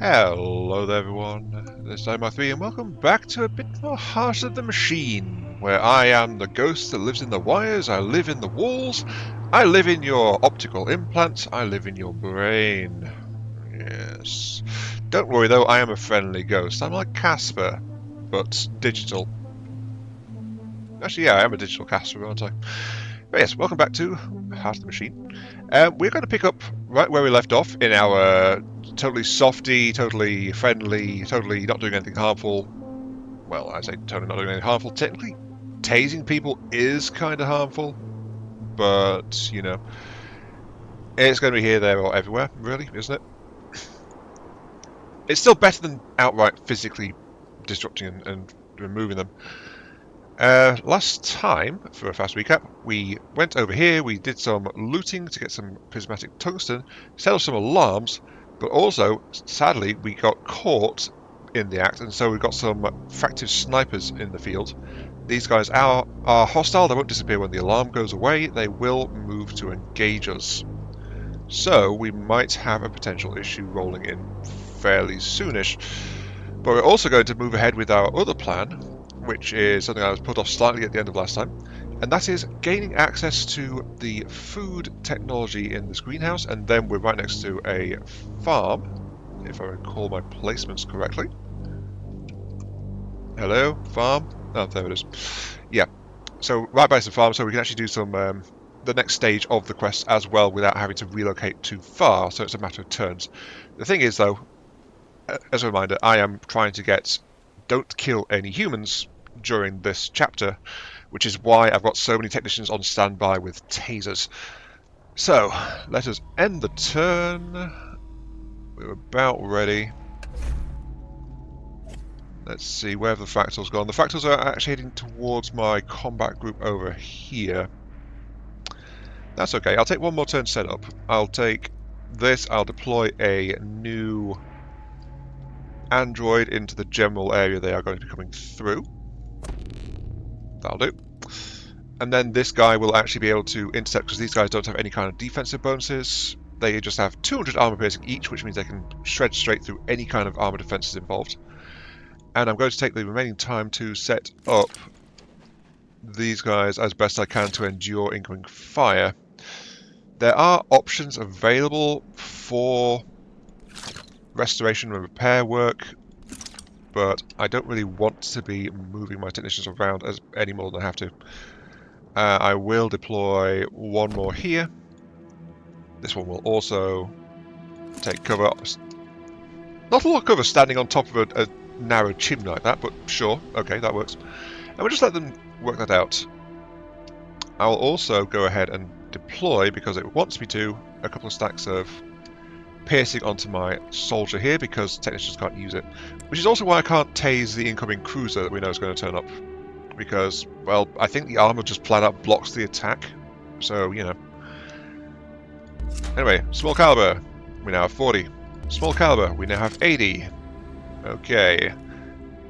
Hello there everyone, this is IMR3 and welcome back to a bit more Heart of the Machine, where I am the ghost that lives in the wires, I live in the walls, I live in your optical implants, I live in your brain. Yes. Don't worry though, I am a friendly ghost. I'm like Casper, but digital. Actually, yeah, I am a digital Casper, aren't I? But yes, welcome back to Heart of the Machine. We're going to pick up right where we left off in our totally softy, totally friendly, totally not doing anything harmful. Well, I say totally not doing anything harmful. Technically, tasing people is kind of harmful, but, you know, it's going to be here, there, or everywhere, really, isn't it? It's still better than outright physically disrupting and removing them. Last time, for a fast recap, we went over here, we did some looting to get some prismatic tungsten, set off some alarms, but also, sadly, we got caught in the act, and so we got some fractive snipers in the field. These guys are hostile, they won't disappear when the alarm goes away, they will move to engage us. So, we might have a potential issue rolling in fairly soonish. But we're also going to move ahead with our other plan, which is something I was put off slightly at the end of last time, and that is gaining access to the food technology in this greenhouse, and then we're right next to a farm, if I recall my placements correctly. Hello, farm? Oh, there it is. Yeah, so right by some farm, so we can actually do some the next stage of the quest as well without having to relocate too far, so it's a matter of turns. The thing is, though, as a reminder, I am trying to get don't kill any humans during this chapter, which is why I've got so many technicians on standby with tasers. So, let us end the turn. We're about ready. Let's see, where have the fractals gone? The fractals are actually heading towards my combat group over here. That's okay, I'll take one more turn set up. I'll take this, I'll deploy a new android into the general area they are going to be coming through. That'll do. And then this guy will actually be able to intercept, because these guys don't have any kind of defensive bonuses. They just have 200 armor piercing each, which means they can shred straight through any kind of armor defenses involved. And I'm going to take the remaining time to set up these guys as best I can to endure incoming fire. There are options available for restoration and repair work, but I don't really want to be moving my technicians around any more than I have to. I will deploy one more here. This one will also take cover. Not a lot of cover standing on top of a narrow chimney like that, but sure, okay, that works. And we'll just let them work that out. I'll also go ahead and deploy, because it wants me to, a couple of stacks of piercing onto my soldier here, because technicians can't use it. Which is also why I can't tase the incoming cruiser that we know is going to turn up. Because, well, I think the armor just flat out blocks the attack. So, you know. Anyway, small caliber, we now have 40. Small caliber, we now have 80. Okay.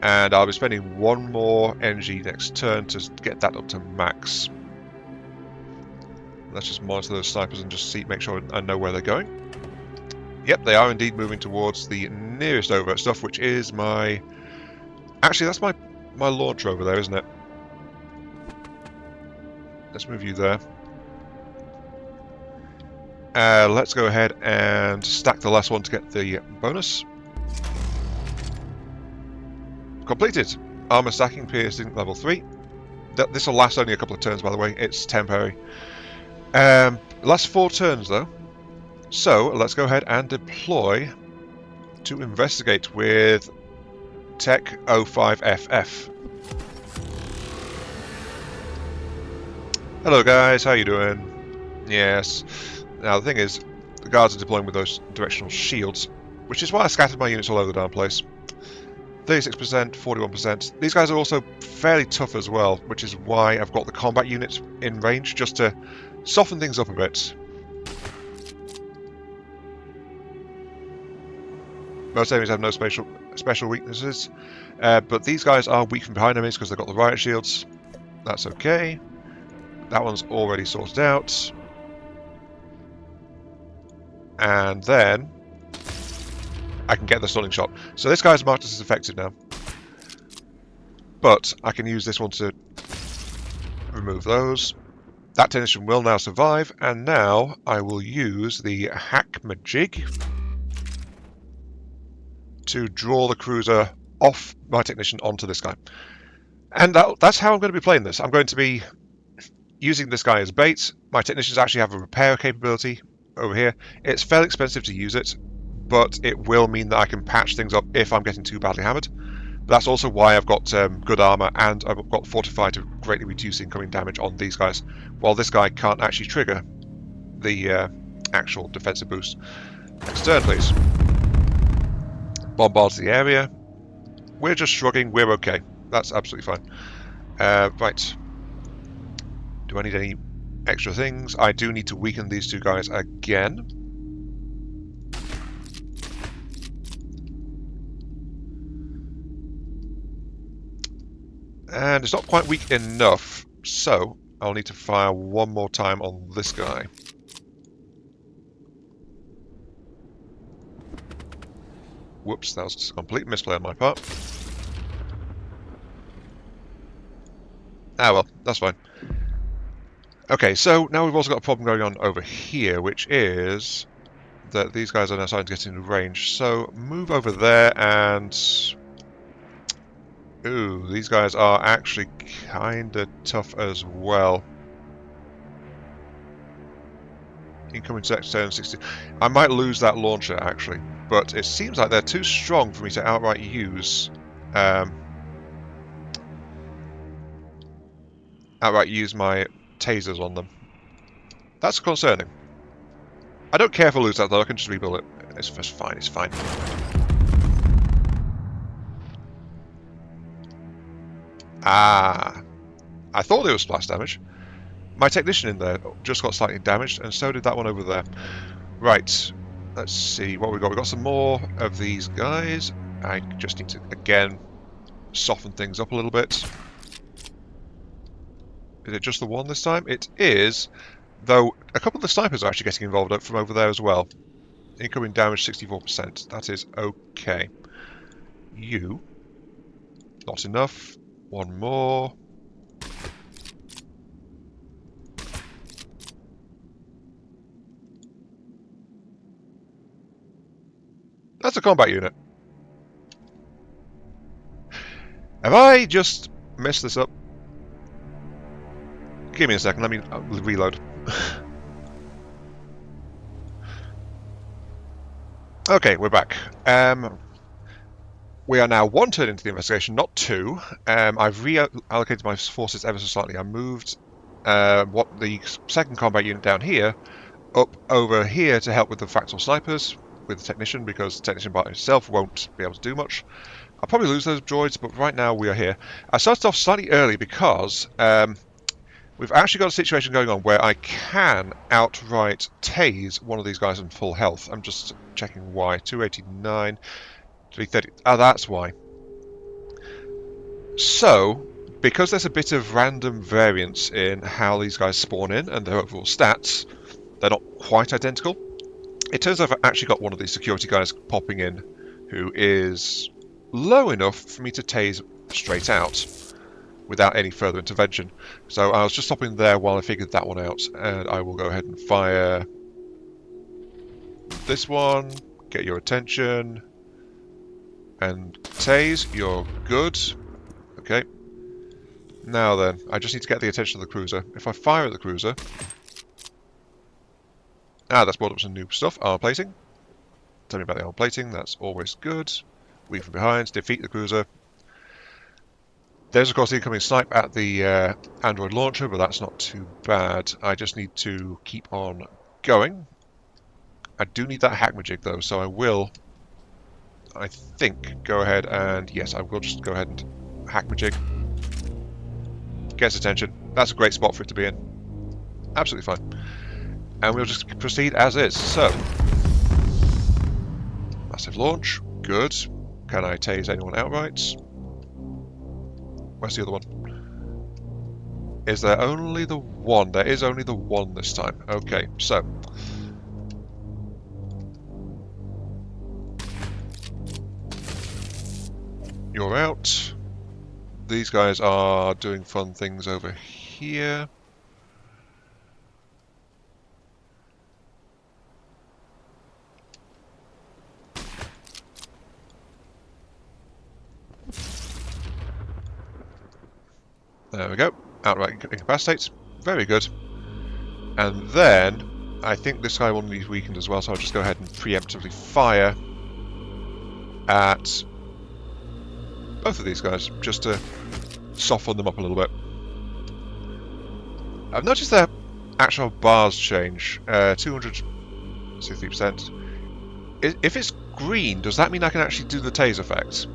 And I'll be spending one more energy next turn to get that up to max. Let's just monitor those snipers and just make sure I know where they're going. Yep, they are indeed moving towards the nearest overt stuff, which is my... Actually, that's my launcher over there, isn't it? Let's move you there. Let's go ahead and stack the last one to get the bonus. Completed. Armor stacking, piercing, level 3. This will last only a couple of turns, by the way. It's temporary. Last 4 turns, though. So, let's go ahead and deploy to investigate with Tech 05FF. Hello guys, how you doing? Yes. Now the thing is, the guards are deploying with those directional shields, which is why I scattered my units all over the darn place. 36%, 41%. These guys are also fairly tough as well, which is why I've got the combat units in range, just to soften things up a bit. Most enemies have no special weaknesses, but these guys are weak from behind enemies because they've got the riot shields. That's okay. That one's already sorted out. And then I can get the stunning shot. So this guy's marked as effective now. But I can use this one to remove those. That technician will now survive, and now I will use the hackmajig to draw the cruiser off my technician onto this guy. And that's how I'm going to be playing this. I'm going to be using this guy as bait. My technicians actually have a repair capability over here. It's fairly expensive to use it, but it will mean that I can patch things up if I'm getting too badly hammered. But that's also why I've got good armor, and I've got Fortify to greatly reduce incoming damage on these guys, while this guy can't actually trigger the actual defensive boost. Next turn, please. Bombards the area. We're just shrugging, we're okay. That's absolutely fine. Right. Do I need any extra things? I do need to weaken these two guys again. And it's not quite weak enough, so I'll need to fire one more time on this guy. Whoops, that was a complete misplay on my part. Ah well, that's fine. Okay, so now we've also got a problem going on over here, which is that these guys are now starting to get into range. So move over there and... Ooh, these guys are actually kinda tough as well. Incoming sex turn 60. I might lose that launcher actually, but it seems like they're too strong for me to outright use my tasers on them. That's concerning. I don't care if I lose that though, I can just rebuild it. It's fine, it's fine. Ah, I thought there was splash damage. My technician in there just got slightly damaged, and so did that one over there. Right, let's see what we got. We got some more of these guys. I just need to, again, soften things up a little bit. Is it just the one this time? It is, though a couple of the snipers are actually getting involved from over there as well. Incoming damage 64%. That is okay. You. Not enough. One more. That's a combat unit. Have I just messed this up? Give me a second, let me reload. Okay, we're back. We are now one turn into the investigation, not two. I've reallocated my forces ever so slightly. I moved what the second combat unit down here up over here to help with the fractal snipers with the technician, because the technician by itself won't be able to do much. I'll probably lose those droids, but right now we are here. I started off slightly early because we've actually got a situation going on where I can outright tase one of these guys in full health. I'm just checking why. 289, 330. Ah, that's why. So, because there's a bit of random variance in how these guys spawn in and their overall stats, they're not quite identical. It turns out I've actually got one of these security guys popping in who is low enough for me to tase straight out without any further intervention. So I was just stopping there while I figured that one out, and I will go ahead and fire this one, get your attention, and tase, you're good. Okay. Now then, I just need to get the attention of the cruiser. If I fire at the cruiser... Ah, that's brought up some new stuff. Armor plating. Tell me about the armor plating, that's always good. Weave from behind, defeat the cruiser. There's of course the incoming snipe at the android launcher, but that's not too bad. I just need to keep on going. I do need that hackmajig though, so I will, I think, go ahead and, yes, I will just go ahead and hackmajig. Gets attention. That's a great spot for it to be in. Absolutely fine. And we'll just proceed as is. So, massive launch, good. Can I tase anyone outright? Where's the other one? Is there only the one? There is only the one this time. Okay, so. You're out. These guys are doing fun things over here. There we go. Outright incapacitates. Very good. And then, I think this guy will need weakened as well, so I'll just go ahead and preemptively fire at both of these guys, just to soften them up a little bit. I've noticed their actual bars change. 263%. If it's green, does that mean I can actually do the tase effect?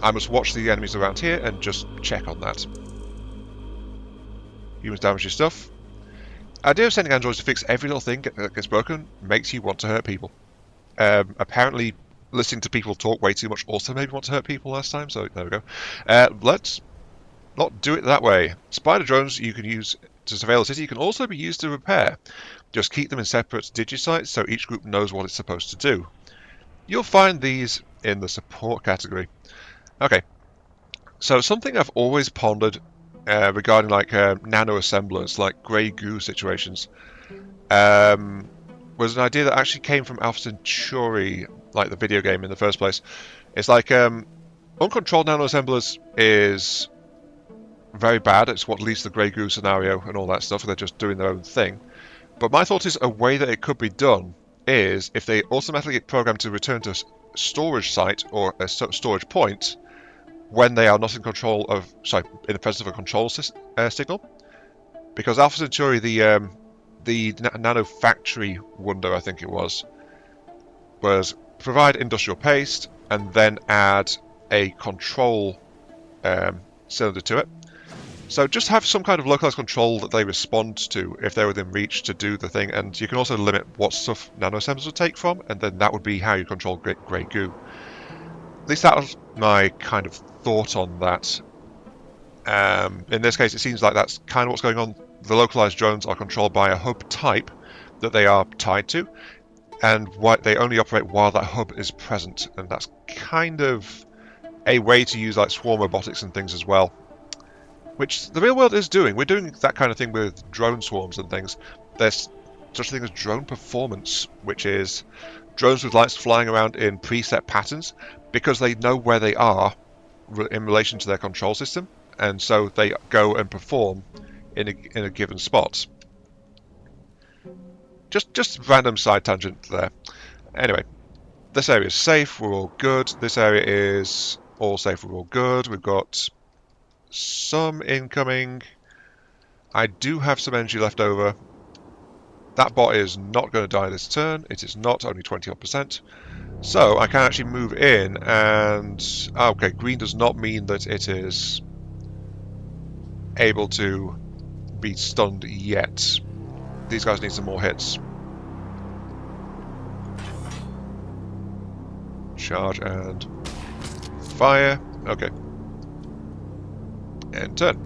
I must watch the enemies around here and just check on that. Humans damage your stuff. The idea of sending androids to fix every little thing that gets broken makes you want to hurt people. Apparently, listening to people talk way too much also made me want to hurt people last time, so there we go. Let's not do it that way. Spider drones you can use to surveil a city can also be used to repair. Just keep them in separate digisites so each group knows what it's supposed to do. You'll find these in the support category. Okay, so something I've always pondered regarding like nano assemblers, like grey goo situations, was an idea that actually came from Alpha Centauri, like the video game in the first place. It's like uncontrolled nano assemblers is very bad. It's what leads to the grey goo scenario and all that stuff. They're just doing their own thing. But my thought is a way that it could be done is if they automatically get programmed to return to a storage site or a storage point when they are not in control of, sorry, in the presence of a control signal. Because Alpha Centauri, the nano factory wonder, I think it was provide industrial paste and then add a control cylinder to it. So just have some kind of localized control that they respond to if they're within reach to do the thing, and you can also limit what stuff nanoassemblers will take from, and then that would be how you control grey goo. At least that was my kind of thought on that. In this case, it seems like that's kind of what's going on. The localized drones are controlled by a hub type that they are tied to, and they only operate while that hub is present, and that's kind of a way to use like swarm robotics and things as well, which the real world is doing. We're doing that kind of thing with drone swarms and things. There's such a thing as drone performance, which is drones with lights flying around in preset patterns because they know where they are in relation to their control system, and so they go and perform in a given spot. Just random side tangent there. Anyway, this area is safe, we're all good. This area is all safe, we're all good. We've got some incoming. I do have some energy left over. That bot is not going to die this turn. It is not, only 20%. So I can actually move in and... okay, green does not mean that it is able to be stunned yet. These guys need some more hits. Charge and fire. Okay. And turn.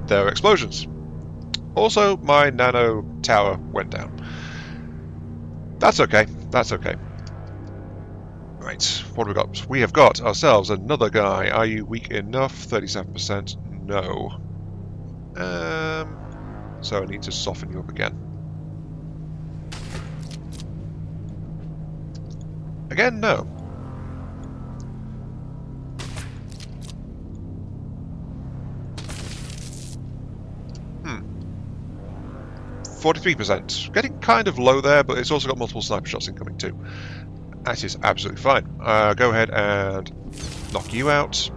There are explosions. Also, my nano tower went down. That's okay. That's okay. Right, what have we got? We have got ourselves another guy. Are you weak enough? 37%. No. So I need to soften you up again. Again, no. 43%. Getting kind of low there, but it's also got multiple sniper shots incoming too. That is absolutely fine. Go ahead and knock you out.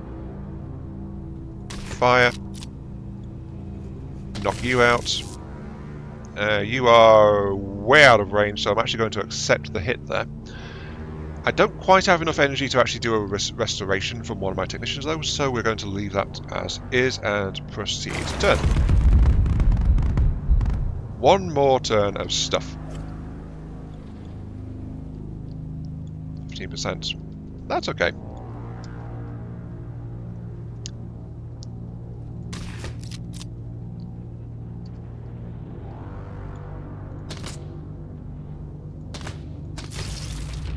Fire. Knock you out. You are way out of range, so I'm actually going to accept the hit there. I don't quite have enough energy to actually do a restoration from one of my technicians though, so we're going to leave that as is and proceed to turn. One more turn of stuff. 15%. That's okay.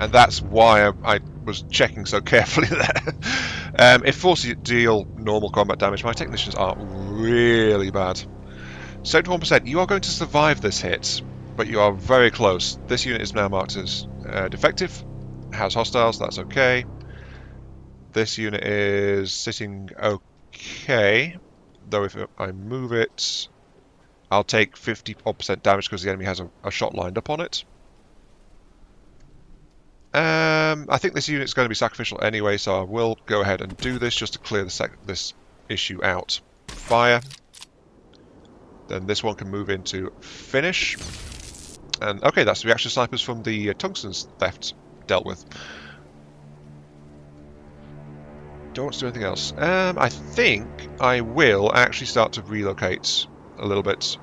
And that's why I was checking so carefully there. If forced to deal normal combat damage, my technicians are really bad. 71%, you are going to survive this hit, but you are very close. This unit is now marked as defective, has hostiles, that's okay. This unit is sitting okay, though if I move it, I'll take 50% damage because the enemy has a shot lined up on it. I think this unit's going to be sacrificial anyway, so I will go ahead and do this just to clear this issue out. Fire. Then this one can move into finish. And okay, that's the reaction snipers from the tungsten theft dealt with. Don't want to do anything else. I think I will actually start to relocate a little bit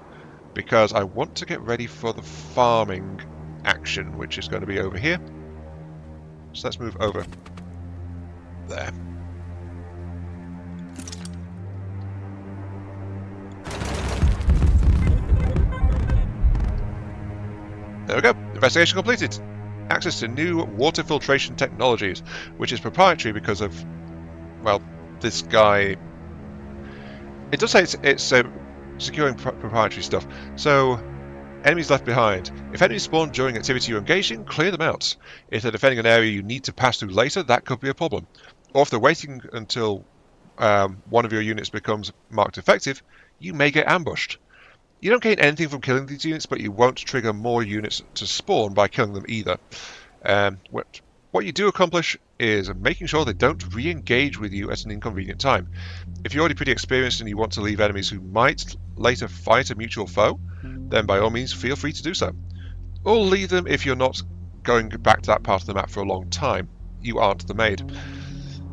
because I want to get ready for the farming action, which is going to be over here. So let's move over there. There we go. Investigation completed. Access to new water filtration technologies, which is proprietary because of, well, this guy. It does say it's securing proprietary stuff. So, enemies left behind. If enemies spawn during activity you're engaged in, clear them out. If they're defending an area you need to pass through later, that could be a problem. Or if they're waiting until one of your units becomes marked effective, you may get ambushed. You don't gain anything from killing these units, but you won't trigger more units to spawn by killing them either. What you do accomplish is making sure they don't re-engage with you at an inconvenient time. If you're already pretty experienced and you want to leave enemies who might later fight a mutual foe, then by all means feel free to do so. Or leave them if you're not going back to that part of the map for a long time. You aren't the maid.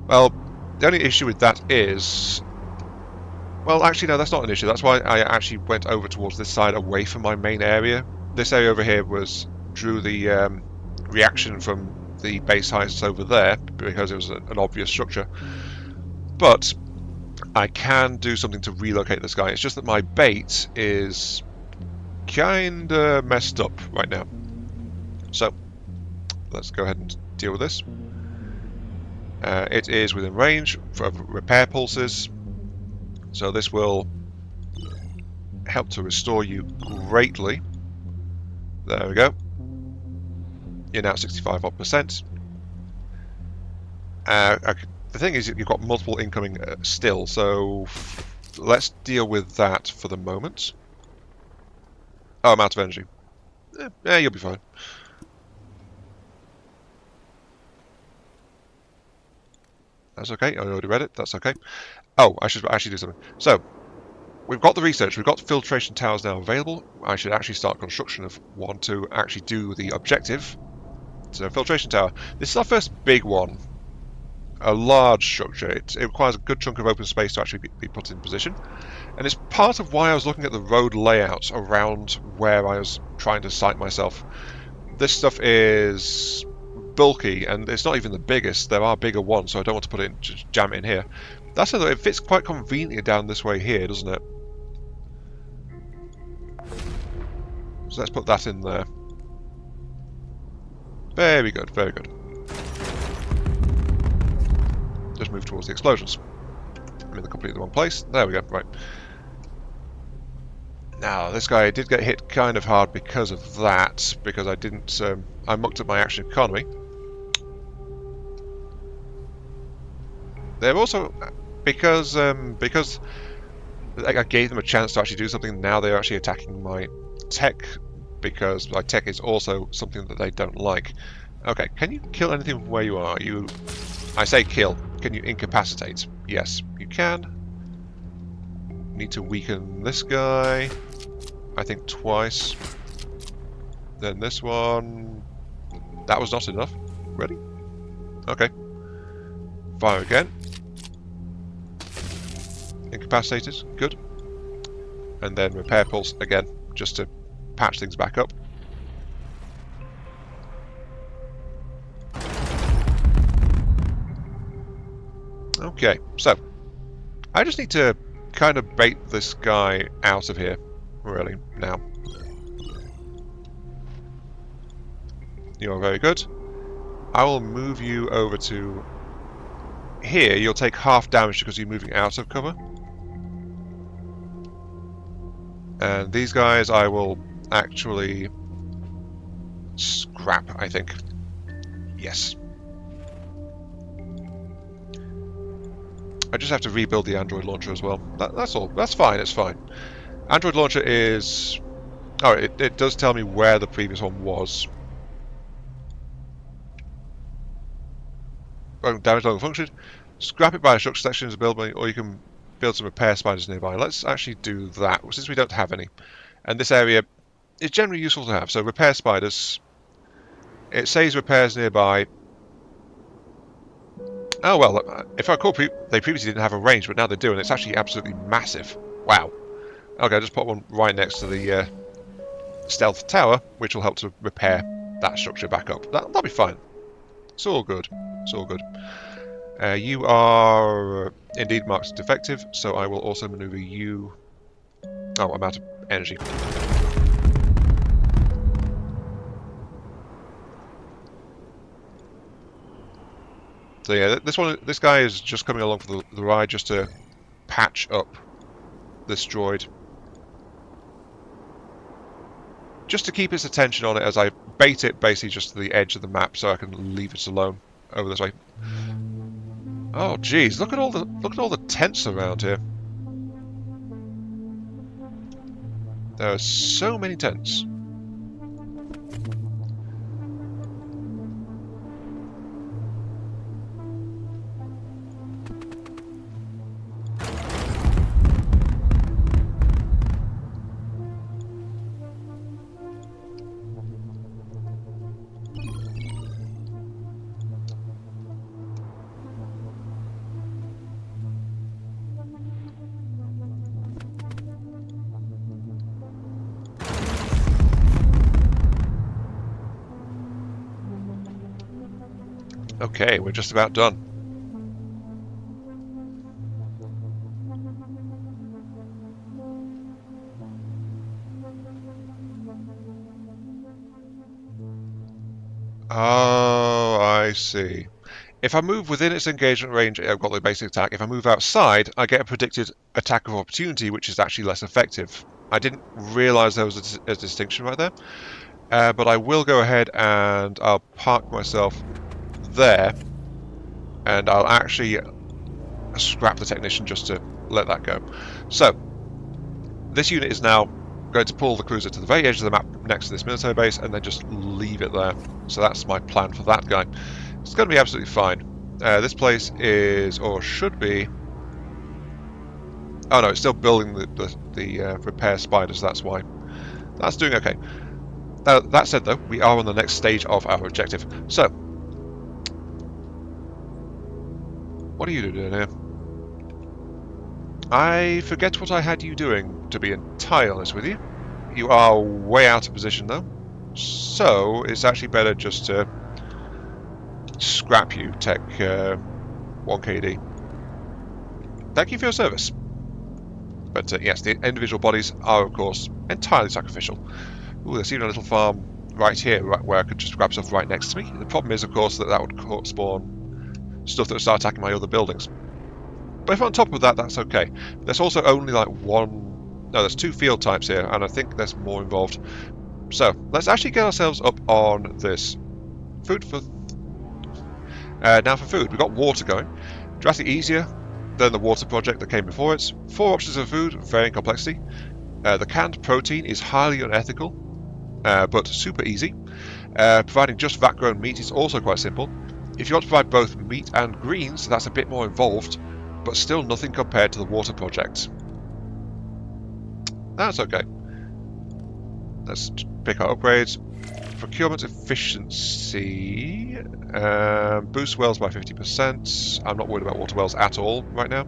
Well, the only issue with that is... Well, actually, no, that's not an issue. That's why I actually went over towards this side away from my main area. This area over here drew the reaction from the base heists over there because it was an obvious structure. But I can do something to relocate this guy. It's just that my bait is kinda messed up right now. So let's go ahead and deal with this. It is within range for repair pulses. So this will help to restore you greatly. There we go. You're now 65%. The thing is, you've got multiple incoming still, so let's deal with that for the moment. Oh, I'm out of energy. Yeah, you'll be fine. That's okay, I already read it, that's okay. Oh, I should actually do something. So, we've got the research, we've got filtration towers now available. I should actually start construction of one to actually do the objective. So, filtration tower. This is our first big one. A large structure. It requires a good chunk of open space to actually be put in position. And it's part of why I was looking at the road layout around where I was trying to site myself. This stuff is bulky, and it's not even the biggest. There are bigger ones, so I don't want to put it in, just jam it in here. That's it fits quite conveniently down this way here, doesn't it? So let's put that in there. Very good, very good. Just move towards the explosions. I'm in completely the wrong place. There we go, right. Now, this guy did get hit kind of hard because of that, because I didn't, I mucked up my action economy. They're also, because I gave them a chance to actually do something, now they're actually attacking my tech, because my tech is also something that they don't like. Okay, can you kill anything from where you are? I say kill. Can you incapacitate? Yes, you can. Need to weaken this guy. I think twice. Then this one. That was not enough. Ready? Okay. Fire again. Incapacitated. Good. And then repair pulse again, just to patch things back up. Okay, so I just need to kind of bait this guy out of here, really, now. You are very good. I will move you over to here. You'll take half damage because you're moving out of cover. And these guys I will actually scrap, I think. Yes. I just have to rebuild the Android launcher as well. That's all. That's fine, it's fine. Android launcher is... Oh, it does tell me where the previous one was. Damage longer function. Scrap it by a structure section as a build, or you can build some repair spiders nearby. Let's actually do that, since we don't have any. And this area is generally useful to have. So repair spiders. It says repairs nearby. Oh well, if I recall, they previously didn't have a range, but now they do, and it's actually absolutely massive. Wow. Okay, I'll just put one right next to the stealth tower, which will help to repair that structure back up. That'll be fine. It's all good. It's all good. You are indeed marked defective, so I will also maneuver you... Oh, I'm out of energy. So yeah, this guy is just coming along for the ride just to patch up this droid. Just to keep its attention on it as I bait it basically just to the edge of the map so I can leave it alone over this way. Oh geez, look at all the tents around here. There are so many tents. Okay, we're just about done. Oh, I see. If I move within its engagement range, I've got the basic attack. If I move outside, I get a predicted attack of opportunity, which is actually less effective. I didn't realise there was a distinction right there. But I will go ahead and I'll park myself there. And I'll actually scrap the technician just to let that go. So, this unit is now going to pull the cruiser to the very edge of the map next to this military base and then just leave it there. So that's my plan for that guy. It's going to be absolutely fine. This place is, or should be... Oh no, it's still building the repair spiders, that's why. That's doing okay. That said though, we are on the next stage of our objective. So, what are you doing here? I forget what I had you doing, to be entirely honest with you. You are way out of position though. So, it's actually better just to scrap you, Tech 1KD. Thank you for your service. But yes, the individual bodies are of course entirely sacrificial. Ooh, there's even a little farm right here where I could just grab stuff right next to me. The problem is of course that would spawn stuff that would start attacking my other buildings. But if on top of that, that's okay. There's also only like there's 2 field types here, and I think there's more involved. So, let's actually get ourselves up on this. Food for... now for food, we've got water going. Drastically easier than the water project that came before it. 4 options of food, varying complexity. The canned protein is highly unethical, but super easy. Providing just vat-grown meat is also quite simple. If you want to provide both meat and greens, that's a bit more involved, but still nothing compared to the water project. That's okay. Let's pick our upgrades. Procurement efficiency. Boost wells by 50%. I'm not worried about water wells at all right now.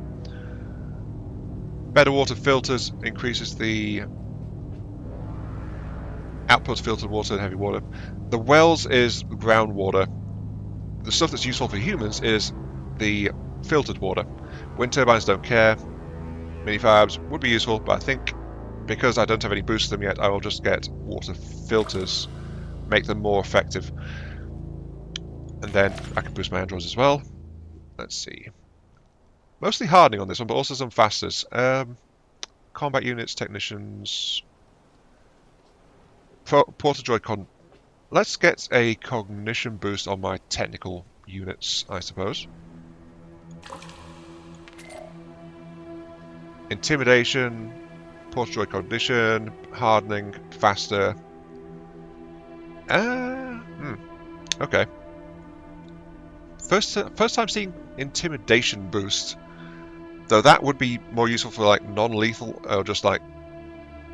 Better water filters increases the output of filtered water and heavy water. The wells is groundwater. The stuff that's useful for humans is the filtered water. Wind turbines don't care. Minifabs would be useful, but I think because I don't have any boosts to them yet, I will just get water filters, make them more effective. And then I can boost my androids as well. Let's see. Mostly hardening on this one, but also some fasters. Combat units, technicians... Porter droid con... Let's get a cognition boost on my technical units, I suppose. Intimidation, porter droid cognition, hardening, faster. Okay. First time seeing intimidation boost. Though that would be more useful for like non-lethal or just like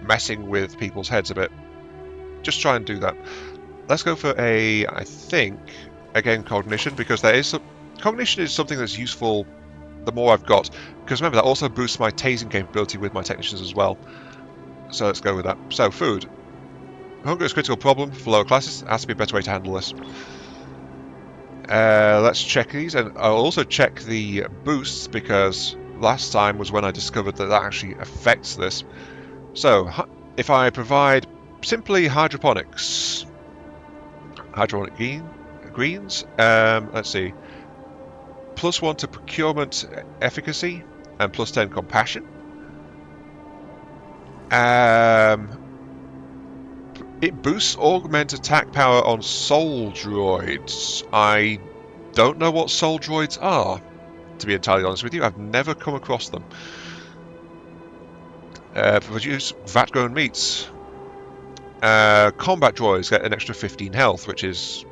messing with people's heads a bit. Just try and do that. Let's go for a, I think, again, cognition, because there is some, cognition is something that's useful the more I've got. Because remember, that also boosts my tasing capability with my technicians as well. So let's go with that. So, food. Hunger is a critical problem for lower classes. There has to be a better way to handle this. Let's check these, and I'll also check the boosts, because last time was when I discovered that that actually affects this. So, if I provide simply hydroponics, hydroponic greens, let's see, +1 to procurement efficacy, and +10 compassion. It boosts augment attack power on soul droids. I don't know what soul droids are, to be entirely honest with you. I've never come across them. Produce vat-grown meats. Combat droids get an extra 15 health, which is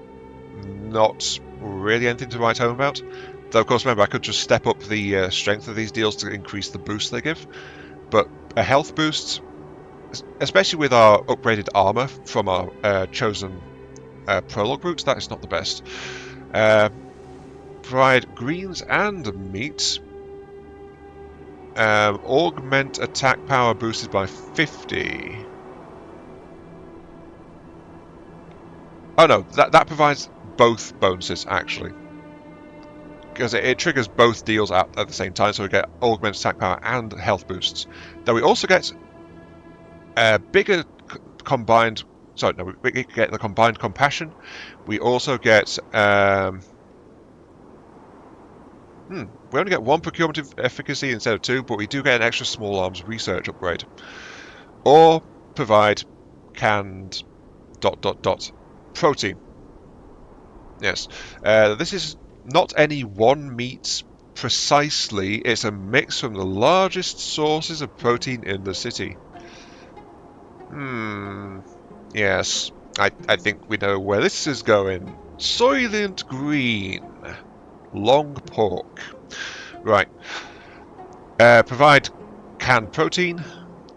not really anything to write home about. Though, of course, remember, I could just step up the strength of these deals to increase the boost they give. But a health boost, especially with our upgraded armor from our chosen prologue route, that is not the best. Provide greens and meat. Augment attack power boosted by 50. Oh no, that provides both bonuses actually. Because it triggers both deals at the same time, so we get augmented attack power and health boosts. Then we also get bigger combined... Sorry, no, we get the combined compassion. We also get... we only get 1 procurement efficacy instead of 2, but we do get an extra small arms research upgrade. Or provide canned... protein. Yes. This is not any one meat precisely. It's a mix from the largest sources of protein in the city. Yes. I think we know where this is going. Soylent Green. Long pork. Right. Provide canned protein.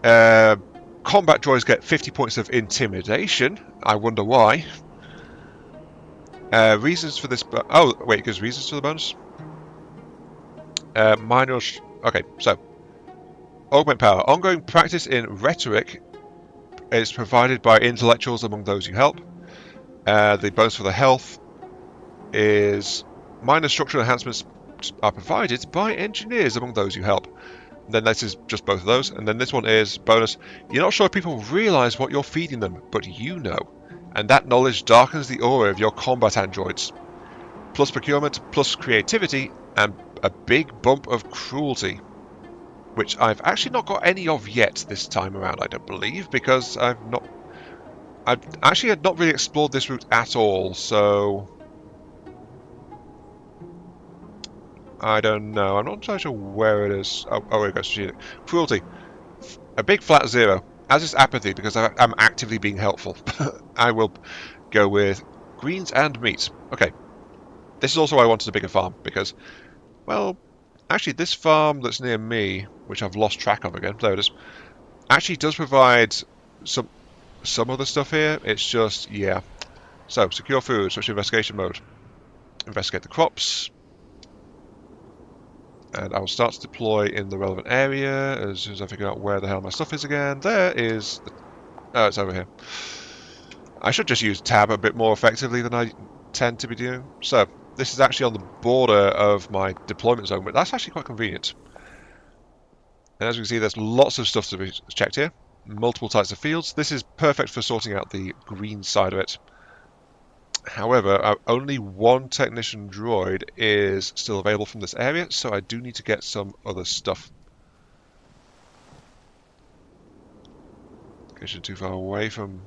Combat droids get 50 points of intimidation. I wonder why. Reasons for this... Oh, wait, there's reasons for the bonus? Minor... Okay, so... Augment power. Ongoing practice in rhetoric is provided by intellectuals among those you help. The bonus for the health is... Minor structural enhancements are provided by engineers among those you help. And then this is just both of those. And then this one is bonus. You're not sure if people realise what you're feeding them, but you know. And that knowledge darkens the aura of your combat androids. Plus procurement, plus creativity, and a big bump of cruelty. Which I've actually not got any of yet this time around, I don't believe, because I've actually had not really explored this route at all, so... I don't know. I'm not entirely sure where it is. Oh, here it goes. Cruelty. A big flat 0. As is apathy, because I'm actively being helpful. I will go with greens and meat. Okay. This is also why I wanted a bigger farm, because, well, actually this farm that's near me, which I've lost track of again, there it is, actually does provide some other stuff here. It's just, yeah. So, secure food, switch to investigation mode. Investigate the crops. And I will start to deploy in the relevant area as soon as I figure out where the hell my stuff is again. There is... Oh, it's over here. I should just use tab a bit more effectively than I tend to be doing. So, this is actually on the border of my deployment zone, but that's actually quite convenient. And as you can see, there's lots of stuff to be checked here. Multiple types of fields. This is perfect for sorting out the green side of it. However, only one technician droid is still available from this area, so I do need to get some other stuff. Location too far away from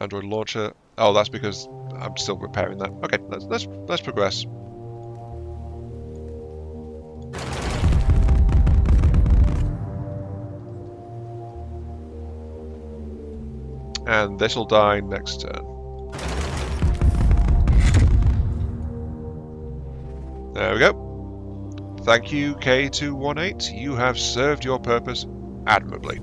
Android launcher. Oh, that's because I'm still repairing that. Okay, let's progress. And this will die next turn. There we go. Thank you, K218. You have served your purpose admirably.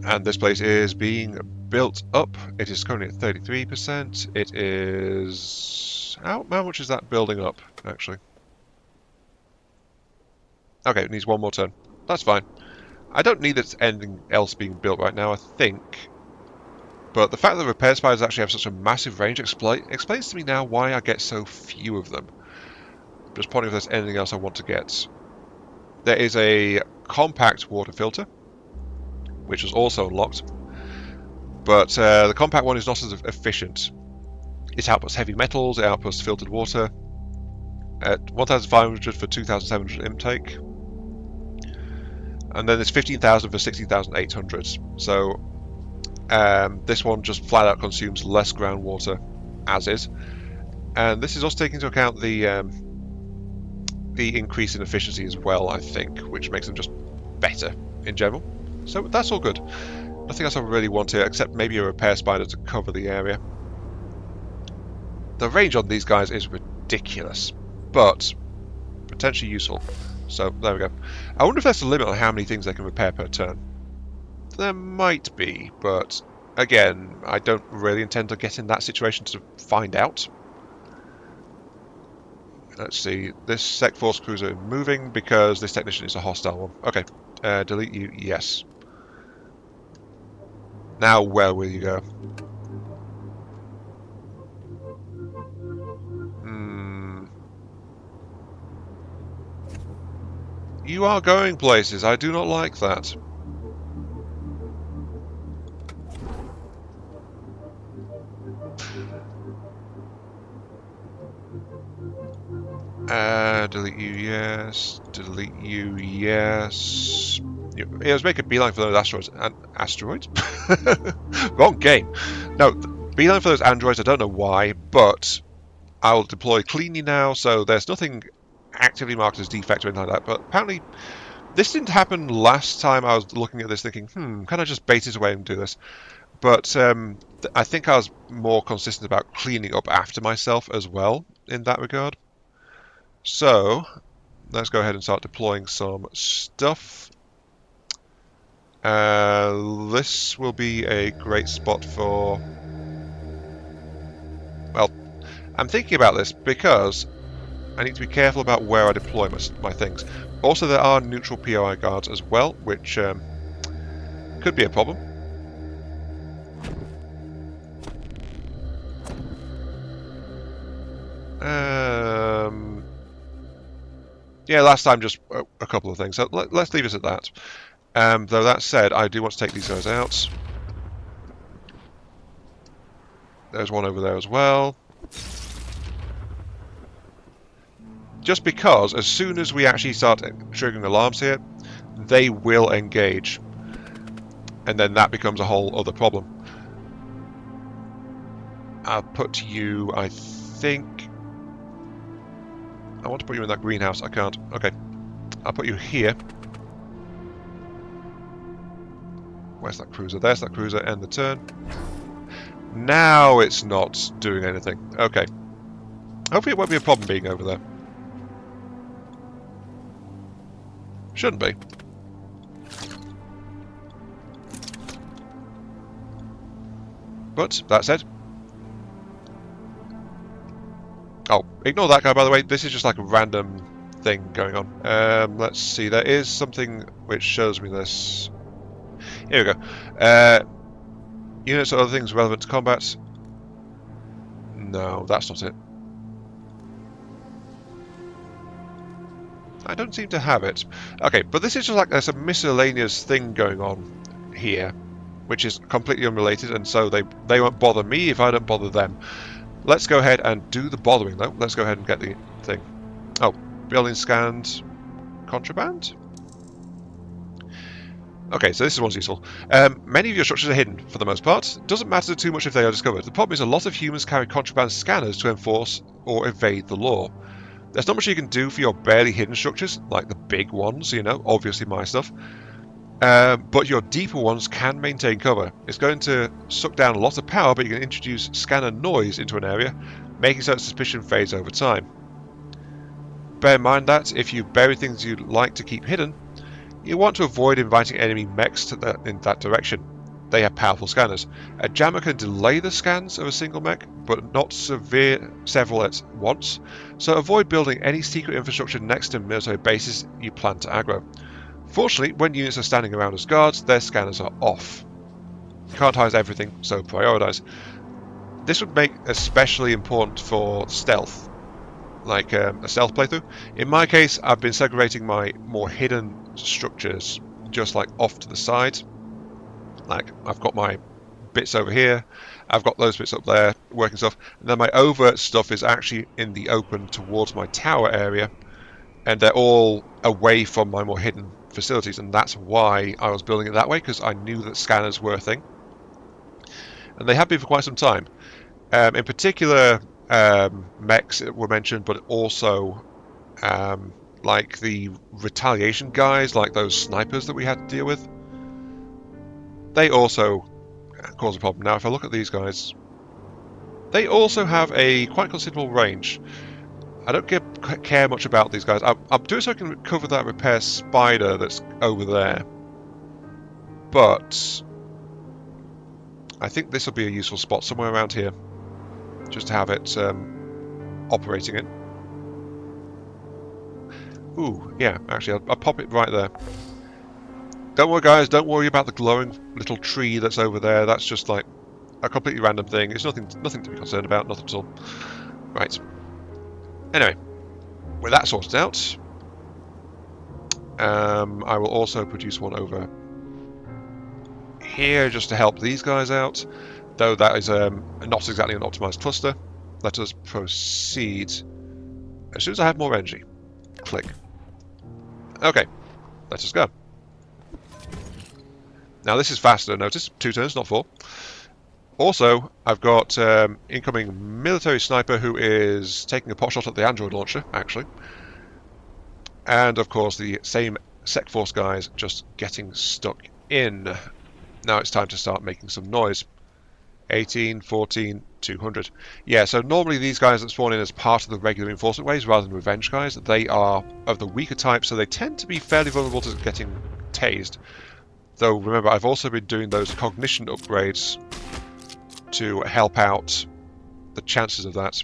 And this place is being built up. It is currently at 33%. It is... How much is that building up, actually? Okay, it needs one more turn. That's fine. I don't need anything else being built right now, I think. But the fact that repair spiders actually have such a massive range explains to me now why I get so few of them. Just pointing if there's anything else I want to get. There is a compact water filter, which was also unlocked. But the compact one is not as efficient. It outputs heavy metals, it outputs filtered water. At 1,500 for 2,700 intake. And then there's 15,000 for 16,800. So this one just flat out consumes less groundwater as is. And this is also taking into account the increase in efficiency as well, I think, which makes them just better in general. So that's all good. Nothing else I really want here, except maybe a repair spider to cover the area. The range on these guys is ridiculous, but potentially useful. So there we go. I wonder if there's a limit on how many things they can repair per turn. There might be, but again, I don't really intend to get in that situation to find out. Let's see, this Sec Force cruiser moving because this technician is a hostile one. Okay, delete you, yes. Now where will you go? You are going places, I do not like that. Delete you, yes. Delete you, yes. Yeah, let's make a beeline for those asteroids. Asteroids? Wrong game. No, beeline for those androids, I don't know why, but I will deploy cleanly now, so there's nothing actively marked as defect or anything like that. But apparently, this didn't happen last time I was looking at this thinking, can I just bait it away and do this? But I think I was more consistent about cleaning up after myself as well in that regard. So, let's go ahead and start deploying some stuff. This will be a great spot for... Well, I'm thinking about this because I need to be careful about where I deploy my things. Also, there are neutral POI guards as well, which could be a problem. Yeah, last time just a couple of things, so let's leave it at that. Though that said, I do want to take these guys out. There's one over there as well. Just because, as soon as we actually start triggering alarms here, they will engage. And then that becomes a whole other problem. I'll put you, I think... I want to put you in that greenhouse. I can't. Okay. I'll put you here. Where's that cruiser? There's that cruiser. End the turn. Now it's not doing anything. Okay. Hopefully it won't be a problem being over there. Shouldn't be. But, that said... Oh, ignore that guy, by the way. This is just like a random thing going on. Let's see. There is something which shows me this. Here we go. Units or other things relevant to combat. No, that's not it. I don't seem to have it. Okay, but this is just like there's a miscellaneous thing going on here. which is completely unrelated, and so they won't bother me if I don't bother them. Let's go ahead and do the bothering, though. Let's go ahead and get the thing. Oh, building scanned. Contraband? Okay, so this one's useful. Many of your structures are hidden, for the most part. It doesn't matter too much if they are discovered. The problem is a lot of humans carry contraband scanners to enforce or evade the law. There's not much you can do for your barely hidden structures, like the big ones, you know, obviously my stuff. But your deeper ones can maintain cover. It's going to suck down a lot of power, but you can introduce scanner noise into an area, making so that suspicion fades over time. Bear in mind that if you bury things you'd like to keep hidden, you want to avoid inviting enemy mechs in that direction. They have powerful scanners. A jammer can delay the scans of a single mech, but not several at once, so avoid building any secret infrastructure next to military bases you plan to aggro. Fortunately, when units are standing around as guards, their scanners are off. You can't hide everything, so prioritize. This would make especially important for stealth, like a stealth playthrough. In my case, I've been segregating my more hidden structures just like off to the side. Like I've got my bits over here, I've got those bits up there, working stuff, and then my overt stuff is actually in the open towards my tower area, and they're all away from my more hidden facilities, and that's why I was building it that way, because I knew that scanners were a thing, and they have been for quite some time. In particular, mechs were mentioned, but also like the retaliation guys, like those snipers that we had to deal with. They also cause a problem. Now, if I look at these guys, they also have a quite considerable range. I don't care much about these guys. I'm doing so I can cover that repair spider that's over there. But I think this will be a useful spot somewhere around here, just to have it operating in. Ooh, yeah, actually, I'll pop it right there. Don't worry, guys, don't worry about the glowing little tree that's over there. That's just like a completely random thing. It's nothing to be concerned about, nothing at all. Right. Anyway, with that sorted out, I will also produce one over here just to help these guys out, though that is not exactly an optimized cluster. Let us proceed as soon as I have more energy. Click. Okay, let us go. Now this is faster, notice, 2 turns, not 4. Also, I've got incoming military sniper who is taking a pot shot at the android launcher, actually. And of course the same Sec Force guys just getting stuck in. Now it's time to start making some noise. 18, 14, 200. Yeah, so normally these guys that spawn in as part of the regular enforcement waves rather than revenge guys, they are of the weaker type, so they tend to be fairly vulnerable to getting tased. Though remember, I've also been doing those cognition upgrades to help out the chances of that.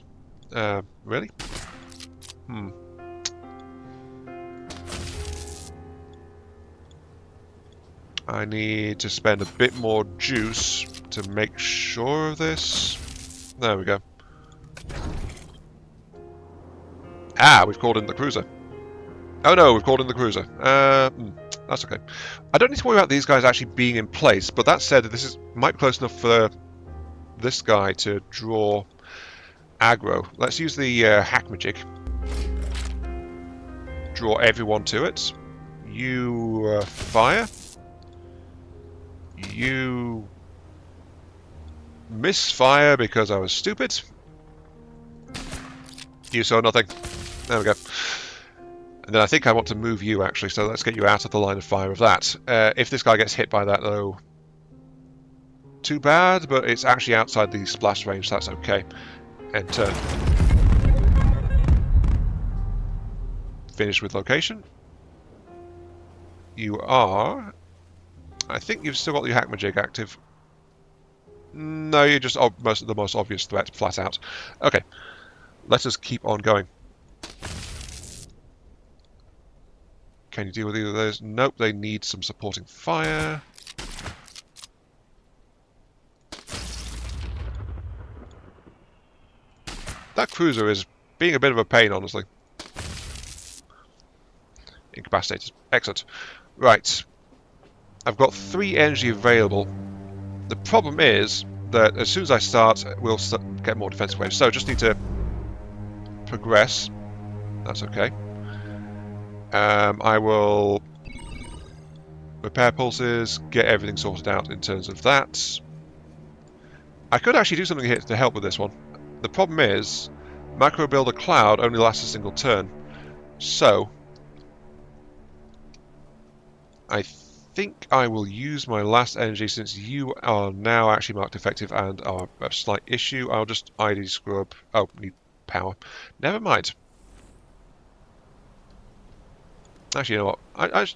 Really? I need to spend a bit more juice to make sure of this. There we go. Ah, we've called in the cruiser. Oh no, we've called in the cruiser. That's okay. I don't need to worry about these guys actually being in place, but that said, this might be close enough for this guy to draw aggro. Let's use the hackmagic. Draw everyone to it. You fire. You misfire because I was stupid. You saw nothing. There we go. And then I think I want to move you, actually, so let's get you out of the line of fire of that. If this guy gets hit by that, though, too bad, but it's actually outside the splash range, so that's okay. And turn. Finish with location. You are... I think you've still got your hackmajig active. No, you're just the most obvious threat, flat out. Okay, let us keep on going. Can you deal with either of those? Nope, they need some supporting fire. That cruiser is being a bit of a pain, honestly. Incapacitated. Excellent. Right. I've got 3 energy available. The problem is that as soon as I start, we'll get more defensive waves. So just need to progress. That's okay. I will repair pulses, get everything sorted out in terms of that. I could actually do something here to help with this one. The problem is, Macro Builder Cloud only lasts a single turn. So, I think I will use my last energy since you are now actually marked effective and are a slight issue. I'll just ID scrub. Oh, need power. Never mind. Actually, you know what?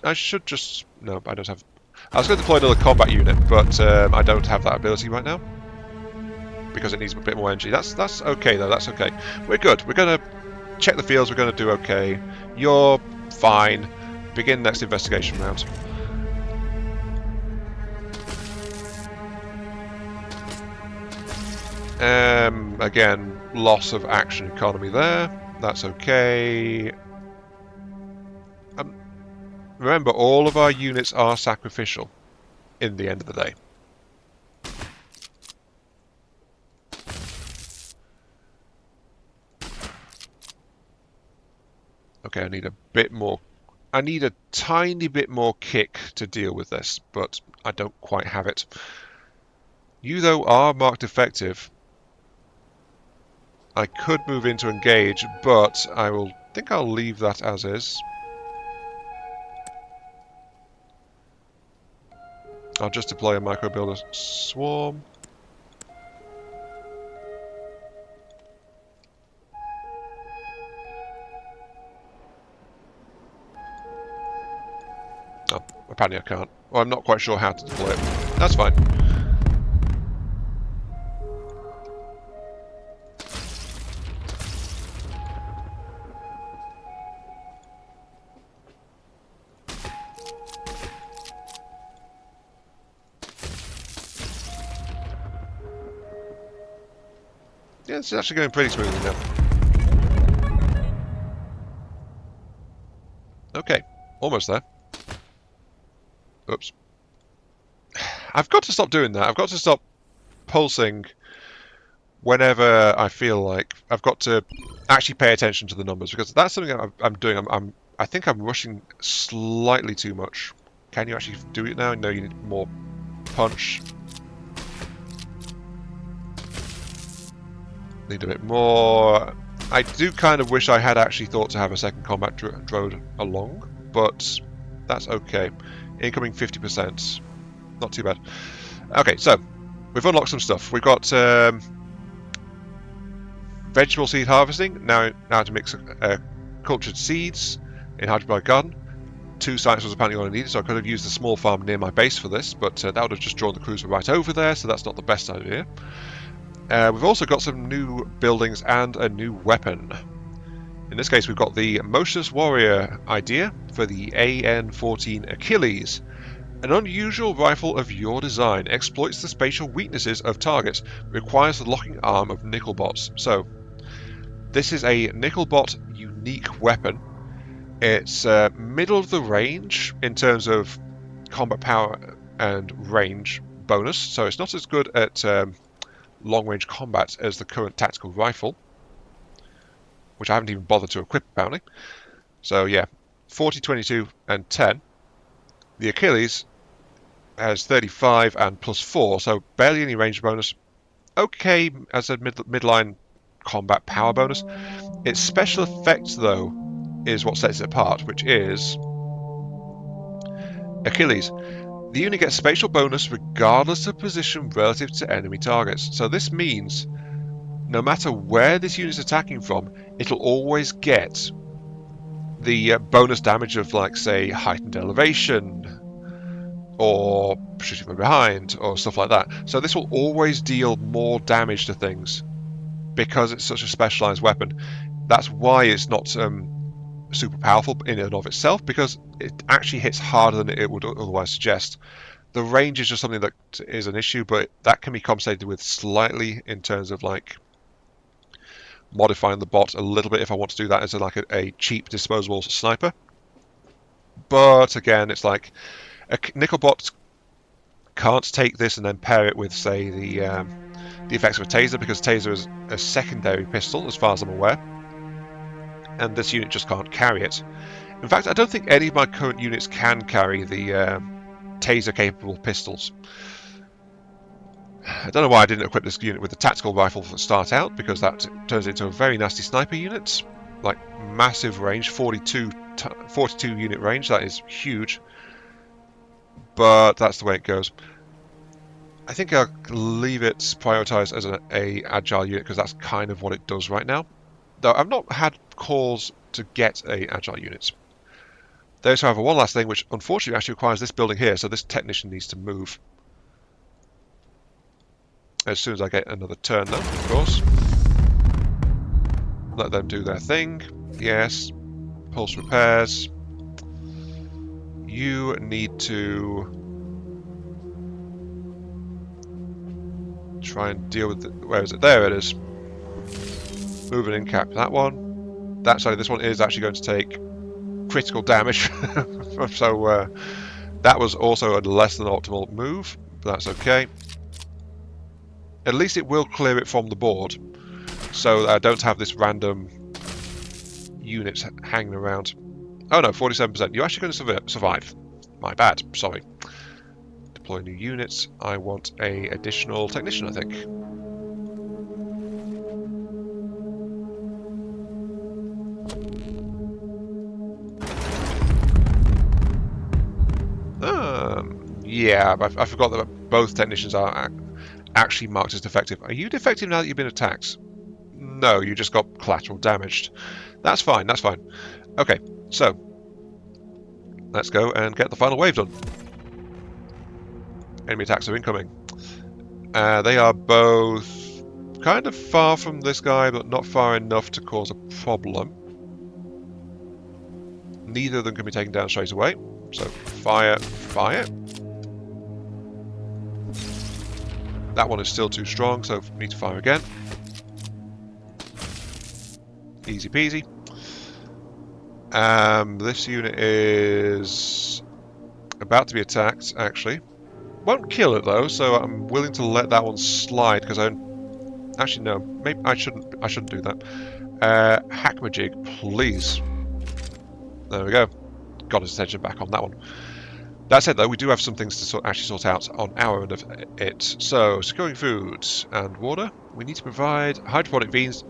I should just... No, I don't have... I was going to deploy another combat unit, but I don't have that ability right now. Because it needs a bit more energy. That's okay, though. That's okay. We're good. We're going to check the fields. We're going to do okay. You're fine. Begin next investigation round. Again, loss of action economy there. That's okay. Remember, all of our units are sacrificial in the end of the day. Okay, I need a bit more. I need a tiny bit more kick to deal with this, but I don't quite have it. You, though, are marked effective. I could move in to engage, but I think I'll leave that as is. I'll just deploy a micro builder swarm. Oh, apparently I can't. Well, I'm not quite sure how to deploy it. That's fine. Yeah, it's actually going pretty smoothly now. Okay, almost there. Oops. I've got to stop doing that. I've got to stop pulsing whenever I feel like. I've got to actually pay attention to the numbers, because that's something I'm doing. I think I'm rushing slightly too much. Can you actually do it now? No, you need more punch. Need a bit more. I do kind of wish I had actually thought to have a second combat drone along, but that's okay. Incoming 50%. Not too bad. Okay, so we've unlocked some stuff. We've got vegetable seed harvesting. Now to mix cultured seeds in hydroponic garden. 2 sites was apparently all I needed, so I could have used the small farm near my base for this, but that would have just drawn the cruiser right over there, so that's not the best idea. We've also got some new buildings and a new weapon. In this case, we've got the Motionless Warrior idea for the AN-14 Achilles. An unusual rifle of your design exploits the spatial weaknesses of targets, requires the locking arm of Nickelbots. So, this is a Nickelbot unique weapon. It's middle of the range in terms of combat power and range bonus, so it's not as good at long-range combat as the current tactical rifle, which I haven't even bothered to equip apparently. So yeah, 40, 22 and 10. The Achilles has 35 and plus 4, so barely any range bonus. Okay as a midline combat power bonus. Its special effects though is what sets it apart, which is Achilles. The unit gets spatial bonus regardless of position relative to enemy targets. So this means no matter where this unit's attacking from, it'll always get the bonus damage of, like, say, heightened elevation or shooting from behind or stuff like that. So this will always deal more damage to things because it's such a specialized weapon. That's why it's not super powerful in and of itself, because it actually hits harder than it would otherwise suggest. The range is just something that is an issue, but that can be compensated with slightly in terms of, like, modifying the bot a little bit if I want to do that as a cheap disposable sniper. But again, it's like Nickelbots can't take this and then pair it with, say, the effects of a taser, because taser is a secondary pistol, as far as I'm aware, and this unit just can't carry it. In fact, I don't think any of my current units can carry the taser-capable pistols. I don't know why I didn't equip this unit with the tactical rifle for the start out, because that turns into a very nasty sniper unit. Like, massive range, 42 unit range, that is huge. But that's the way it goes. I think I'll leave it prioritised as a agile unit, because that's kind of what it does right now. Though I've not had calls to get a agile unit. They also have one last thing, which unfortunately actually requires this building here, so this technician needs to move. As soon as I get another turn, though, of course. Let them do their thing. Yes. Pulse repairs. You need to try and deal with where is it? There it is. Move and in-cap that one. Sorry, this one is actually going to take critical damage. So that was also a less than optimal move, but that's okay. At least it will clear it from the board, so that I don't have this random unit hanging around. Oh no, 47%. You're actually going to survive. My bad, sorry. Deploy new units. I want a additional technician, I think. Yeah, I forgot that both technicians are actually marked as defective. Are you defective now that you've been attacked? No, you just got collateral damaged. That's fine, that's fine. Okay, so let's go and get the final wave done. Enemy attacks are incoming. They are both kind of far from this guy, but not far enough to cause a problem. Neither of them can be taken down straight away. So fire, fire. That one is still too strong, so need to fire again. Easy peasy. This unit is about to be attacked, actually. Won't kill it though, so I'm willing to let that one slide, because I actually no, maybe I shouldn't do that. Hackmajig, please. There we go. Got his attention back on that one. That said, though, we do have some things to actually sort out on our end of it. So, securing food and water. We need to provide hydroponic beans.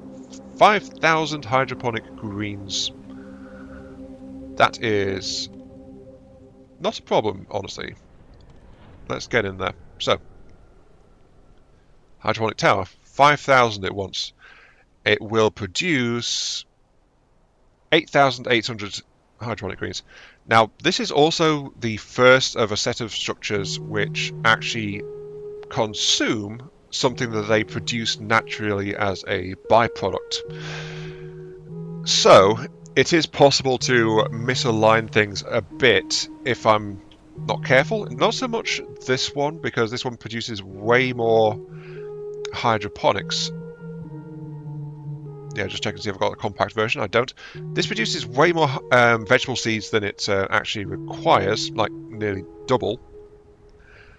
5,000 hydroponic greens. That is not a problem, honestly. Let's get in there. So, hydroponic tower. 5,000 it wants. It will produce 8,800 hydroponic greens. Now, this is also the first of a set of structures which actually consume something that they produce naturally as a byproduct. So, it is possible to misalign things a bit if I'm not careful. Not so much this one, because this one produces way more hydroponics. Yeah, just check and see if I've got a compact version. I don't. This produces way more vegetable seeds than it actually requires, like nearly double.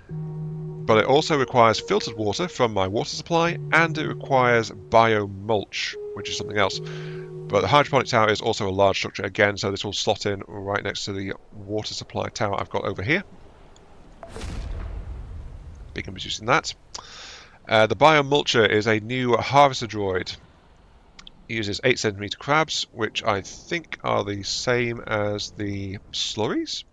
But it also requires filtered water from my water supply, and it requires biomulch, which is something else. But the hydroponic tower is also a large structure again, so this will slot in right next to the water supply tower I've got over here. Begin producing that. The biomulcher is a new harvester droid. It uses 8 cm crabs, which I think are the same as the slurries.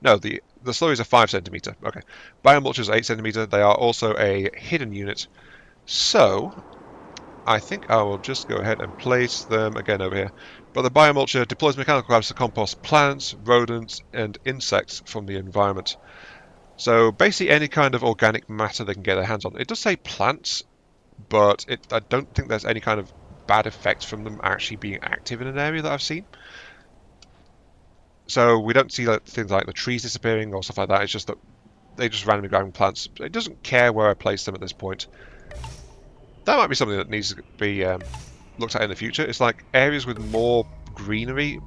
No, the slurries are 5 cm. Okay. Biomulchers are 8 cm. They are also a hidden unit. So, I think I will just go ahead and place them again over here. But the biomulcher deploys mechanical crabs to compost plants, rodents, and insects from the environment. So basically any kind of organic matter they can get their hands on. It does say plants, but I don't think there's any kind of bad effects from them actually being active in an area that I've seen. So we don't see things like the trees disappearing or stuff like that. It's just that they just randomly grabbing plants. It doesn't care where I place them at this point. That might be something that needs to be looked at in the future. It's like areas with more greenery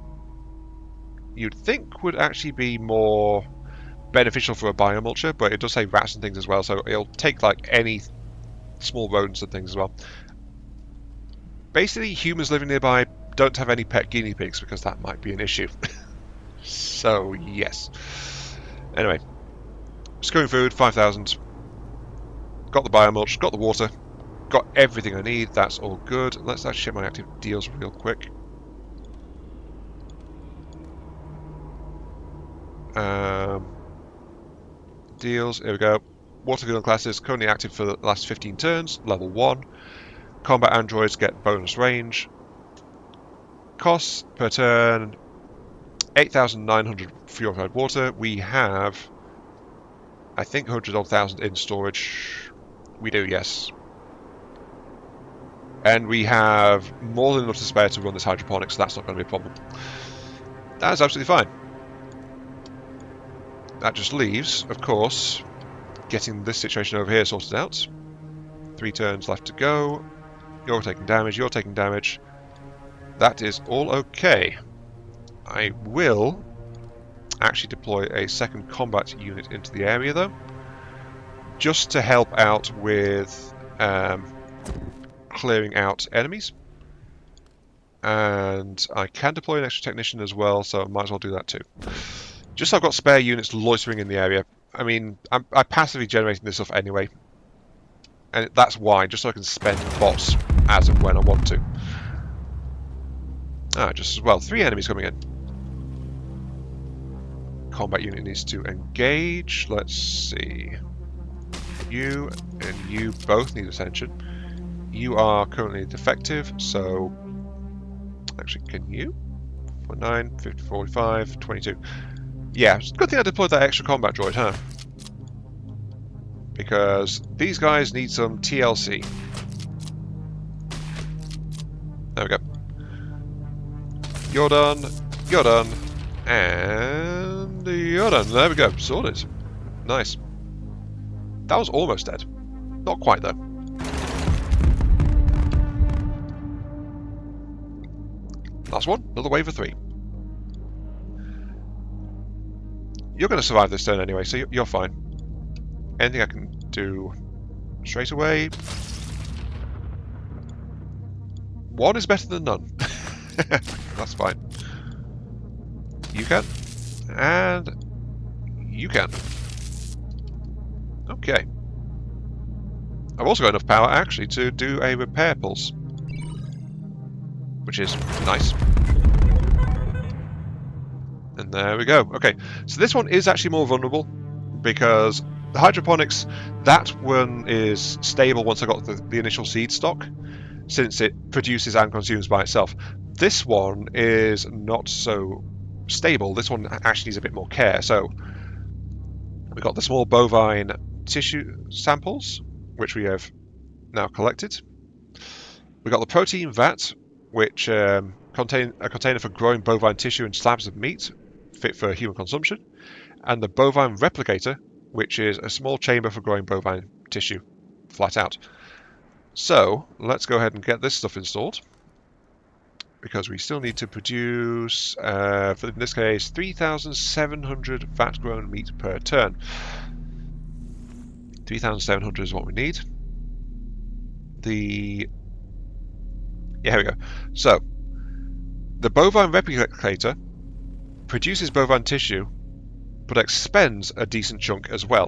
you'd think would actually be more beneficial for a biomulture, but it does say rats and things as well, so it'll take like any small rodents and things as well. Basically, humans living nearby don't have any pet guinea pigs because that might be an issue. So, yes. Anyway, screwing food, 5,000. Got the biomulch, got the water, got everything I need. That's all good. Let's actually check my active deals real quick. Deals, here we go. Water Guild classes currently active for the last 15 turns, level 1. Combat androids get bonus range. Costs per turn 8,900 purified water. We have, I think, 100,000 in storage. We do, yes. And we have more than enough to spare to run this hydroponics, so that's not going to be a problem. That is absolutely fine. That just leaves, of course, getting this situation over here sorted out. 3 turns left to go. You're taking damage, you're taking damage. That is all okay. I will actually deploy a second combat unit into the area, though, just to help out with clearing out enemies. And I can deploy an extra technician as well, so I might as well do that too. Just so I've got spare units loitering in the area. I mean, I'm passively generating this stuff anyway. And that's why, just so I can spend bots as and when I want to. Just as well. 3 enemies coming in. Combat unit needs to engage. Let's see. You and you both need attention. You are currently defective, so... Actually, can you? 49, 50, 45, 22. Yeah, it's a good thing I deployed that extra combat droid, huh? Because these guys need some TLC. There we go. You're done, and you're done. There we go, sorted. Nice. That was almost dead. Not quite, though. Last one, another wave of 3. You're going to survive this turn anyway, so you're fine. Anything I can do straight away. 1 is better than none. That's fine. You can. And you can. Okay. I've also got enough power, actually, to do a repair pulse. Which is nice. And there we go. Okay, so this one is actually more vulnerable because the hydroponics, that one is stable once I got the initial seed stock, since it produces and consumes by itself. This one is not so stable. This one actually needs a bit more care. So we've got the small bovine tissue samples, which we have now collected. We've got the protein vat, which contain a container for growing bovine tissue and slabs of meat, fit for human consumption, and the bovine replicator, which is a small chamber for growing bovine tissue, flat out. So let's go ahead and get this stuff installed, because we still need to produce, in this case, 3,700 vat-grown meat per turn. 3,700 is what we need. Yeah, here we go. So, the bovine replicator produces bovine tissue, but expends a decent chunk as well.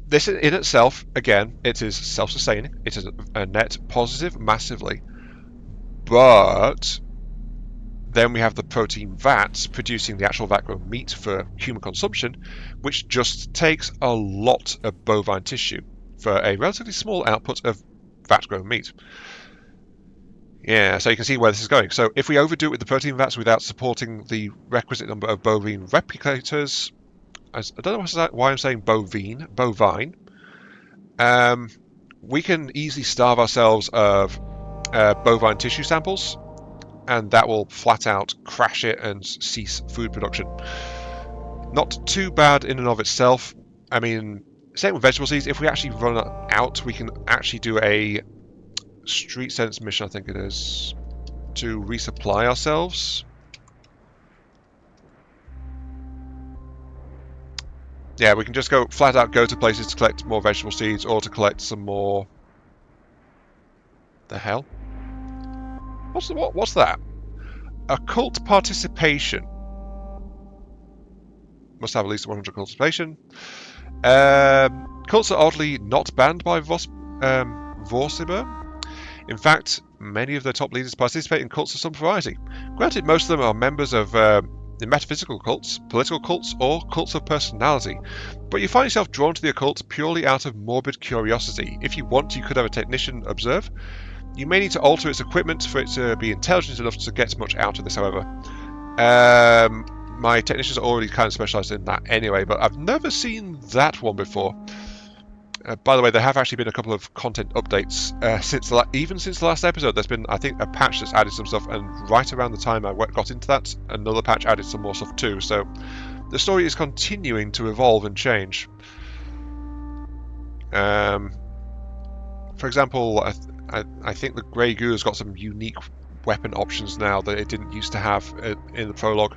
This in itself, again, it is self-sustaining. It is a net positive massively. But then we have the protein vats producing the actual vat-grown meat for human consumption, which just takes a lot of bovine tissue for a relatively small output of vat-grown meat. Yeah, so you can see where this is going. So if we overdo it with the protein vats without supporting the requisite number of bovine replicators, I don't know why I'm saying bovine, we can easily starve ourselves of bovine tissue samples, and that will flat out crash it and cease food production. Not too bad in and of itself. I mean, same with vegetable seeds. If we actually run out, we can actually do a street sense mission, I think it is, to resupply ourselves. Yeah, we can just go flat out go to places to collect more vegetable seeds or to collect some more. The hell? What's that? Occult participation. Must have at least 100 participation. Cults are oddly not banned by Vorsiber. In fact, many of the top leaders participate in cults of some variety. Granted, most of them are members of the metaphysical cults, political cults, or cults of personality. But you find yourself drawn to the occult purely out of morbid curiosity. If you want, you could have a technician observe. You may need to alter its equipment for it to be intelligent enough to get much out of this, however. My technicians are already kind of specialised in that anyway, but I've never seen that one before. By the way, there have actually been a couple of content updates even since the last episode. There's been, I think, a patch that's added some stuff, and right around the time I got into that, another patch added some more stuff too. So the story is continuing to evolve and change. For example, I think the Grey Goo has got some unique weapon options now that it didn't used to have in the prologue.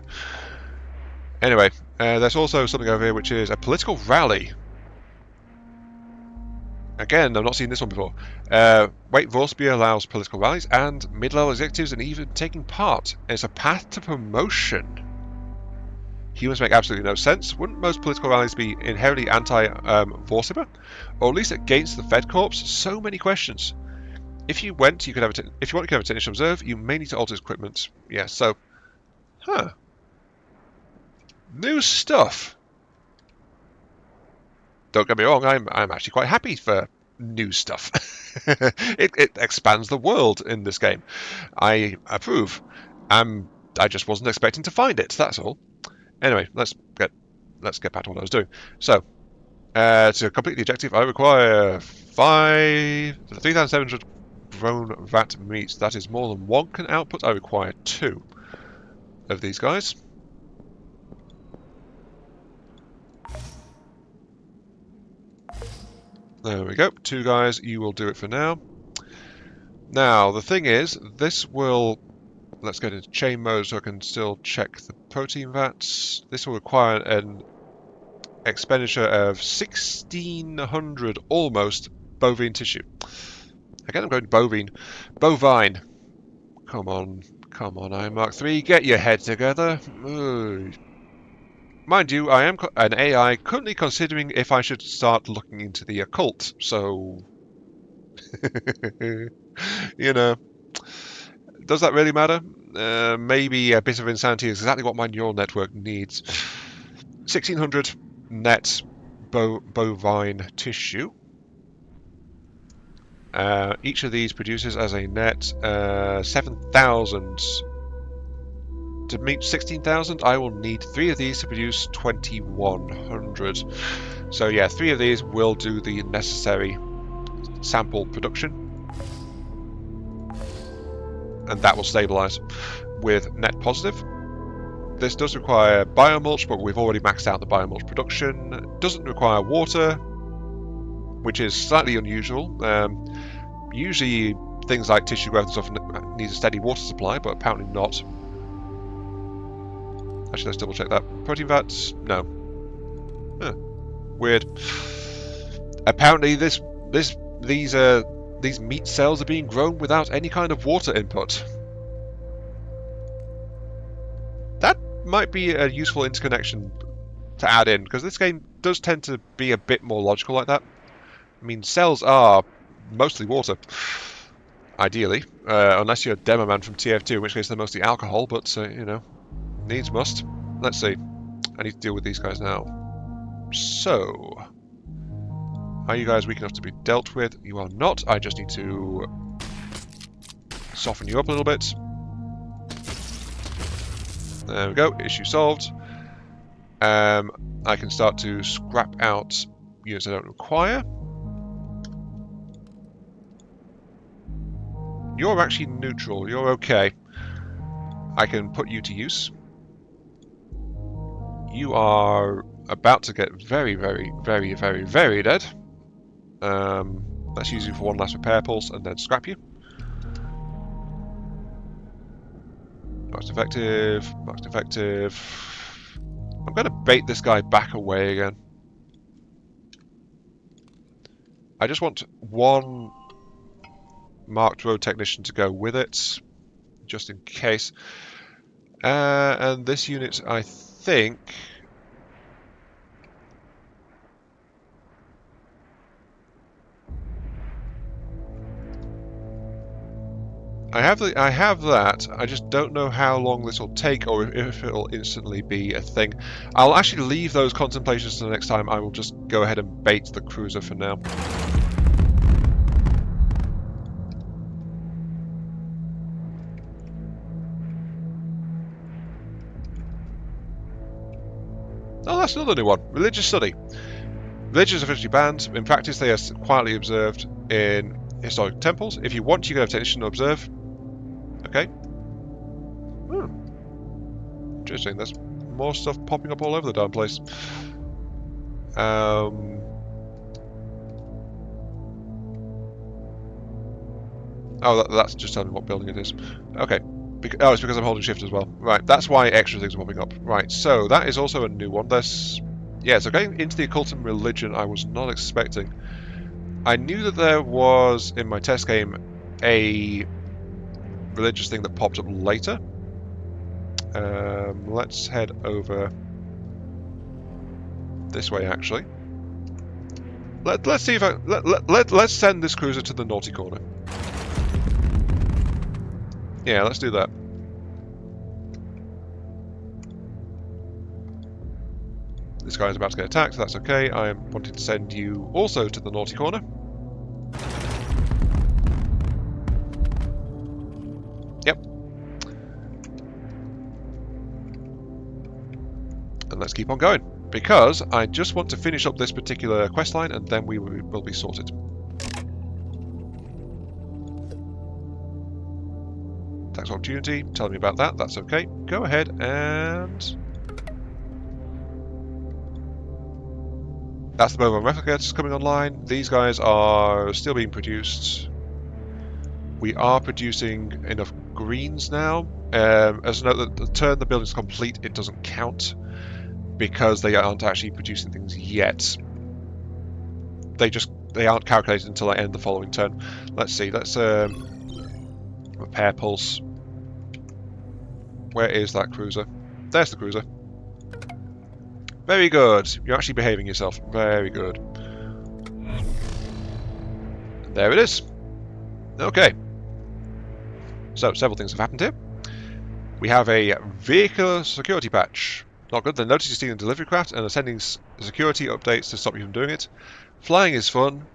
Anyway, there's also something over here which is a political rally. Again, I've not seen this one before. Wait, Vorspia allows political rallies and mid-level executives and even taking part. It's a path to promotion. Humans make absolutely no sense. Wouldn't most political rallies be inherently anti-Vorsiber? Or at least against the Fed Corps? So many questions. If you want, you could have a technician observe. You may need to alter his equipment. Yeah, so... Huh. New stuff. Don't get me wrong, I'm actually quite happy for new stuff. it expands the world in this game. I approve. I just wasn't expecting to find it, that's all. Anyway, let's get back to what I was doing. So, to complete the objective, I require 3,700 grown vat meat. That is more than one can output. I require 2 of these guys. There we go. 2 guys, you will do it for now. Now, the thing is, this will... Let's get into chain mode so I can still check the protein vats. This will require an expenditure of 1,600 almost bovine tissue. Again, I'm going bovine. Bovine. Come on, Iron Mark 3, get your head together. Ugh. Mind you, I am an AI currently considering if I should start looking into the occult, so... you know... Does that really matter? Maybe a bit of insanity is exactly what my neural network needs. 1,600 net bovine tissue. Each of these produces as a net 7,000. To meet 16,000, I will need 3 of these to produce 2,100. So yeah, 3 of these will do the necessary sample production. And that will stabilize with net positive. This does require biomulch, but we've already maxed out the biomulch production. Doesn't require water, which is slightly unusual. Usually things like tissue growth and stuff need a steady water supply, but apparently not. Actually, let's double check that. Protein vats? No. Huh. Weird. Apparently these meat cells are being grown without any kind of water input. That might be a useful interconnection to add in, because this game does tend to be a bit more logical like that. I mean, cells are mostly water, ideally, unless you're a demo man from TF2, in which case they're mostly alcohol, but, you know, needs must. Let's see. I need to deal with these guys now. So... Are you guys weak enough to be dealt with? You are not. I just need to soften you up a little bit. There we go. Issue solved. I can start to scrap out units I don't require. You're actually neutral. You're okay. I can put you to use. You are about to get very, very, very, very, very dead. Let's use you for one last repair pulse and then scrap you. Most effective, most effective. I'm going to bait this guy back away again. I just want one marked road technician to go with it, just in case. And this unit, I think... I have that. I just don't know how long this will take, or if it'll instantly be a thing. I'll actually leave those contemplations to the next time. I will just go ahead and bait the cruiser for now. Oh, that's another new one. Religious study. Religion is officially banned. In practice, they are quietly observed in historic temples. If you want, you can have technician to observe. Okay. Interesting. There's more stuff popping up all over the darn place. Oh, that's just telling me what building it is. Okay. Oh, it's because I'm holding shift as well. Right, that's why extra things are popping up. Right, so that is also a new one. Yeah, so going into the occult and religion, I was not expecting. I knew that there was, in my test game, a religious thing that popped up later. Let's head over this way, actually. Let's see if let's send this cruiser to the naughty corner. Yeah, let's do that. This guy's about to get attacked, so that's okay. I am wanting to send you also to the naughty corner. Yep. And let's keep on going, because I just want to finish up this particular quest line, and then we will be sorted. Tax opportunity, tell me about that, that's okay. Go ahead and... That's the mobile replicators coming online. These guys are still being produced. We are producing enough greens now. As a note, that the turn the building's complete, it doesn't count, because they aren't actually producing things yet. They aren't calculated until I end the following turn. Let's see, let's repair pulse. Where is that cruiser? There's the cruiser. Very good. You're actually behaving yourself. Very good. There it is. Okay. So, several things have happened here. We have a vehicle security patch. Not good. The notice you're stealing delivery craft and are sending security updates to stop you from doing it. Flying is fun.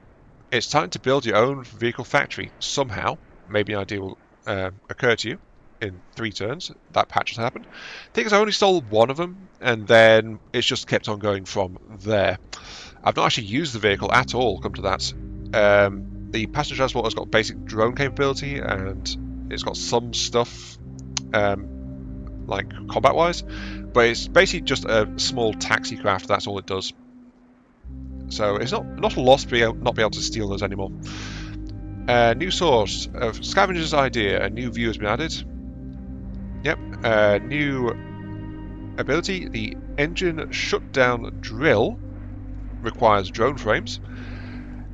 It's time to build your own vehicle factory. Somehow. Maybe an idea will occur to you in 3 turns. That patch has happened. I think I only stole one of them, and then it's just kept on going from there. I've not actually used the vehicle at all, come to that. The passenger transport has got basic drone capability, and it's got some stuff like combat-wise, but it's basically just a small taxi craft, that's all it does. So it's not a loss to not be able to steal those anymore. New source of Scavenger's idea, a new view has been added. Yep, new ability, the engine shutdown drill requires drone frames.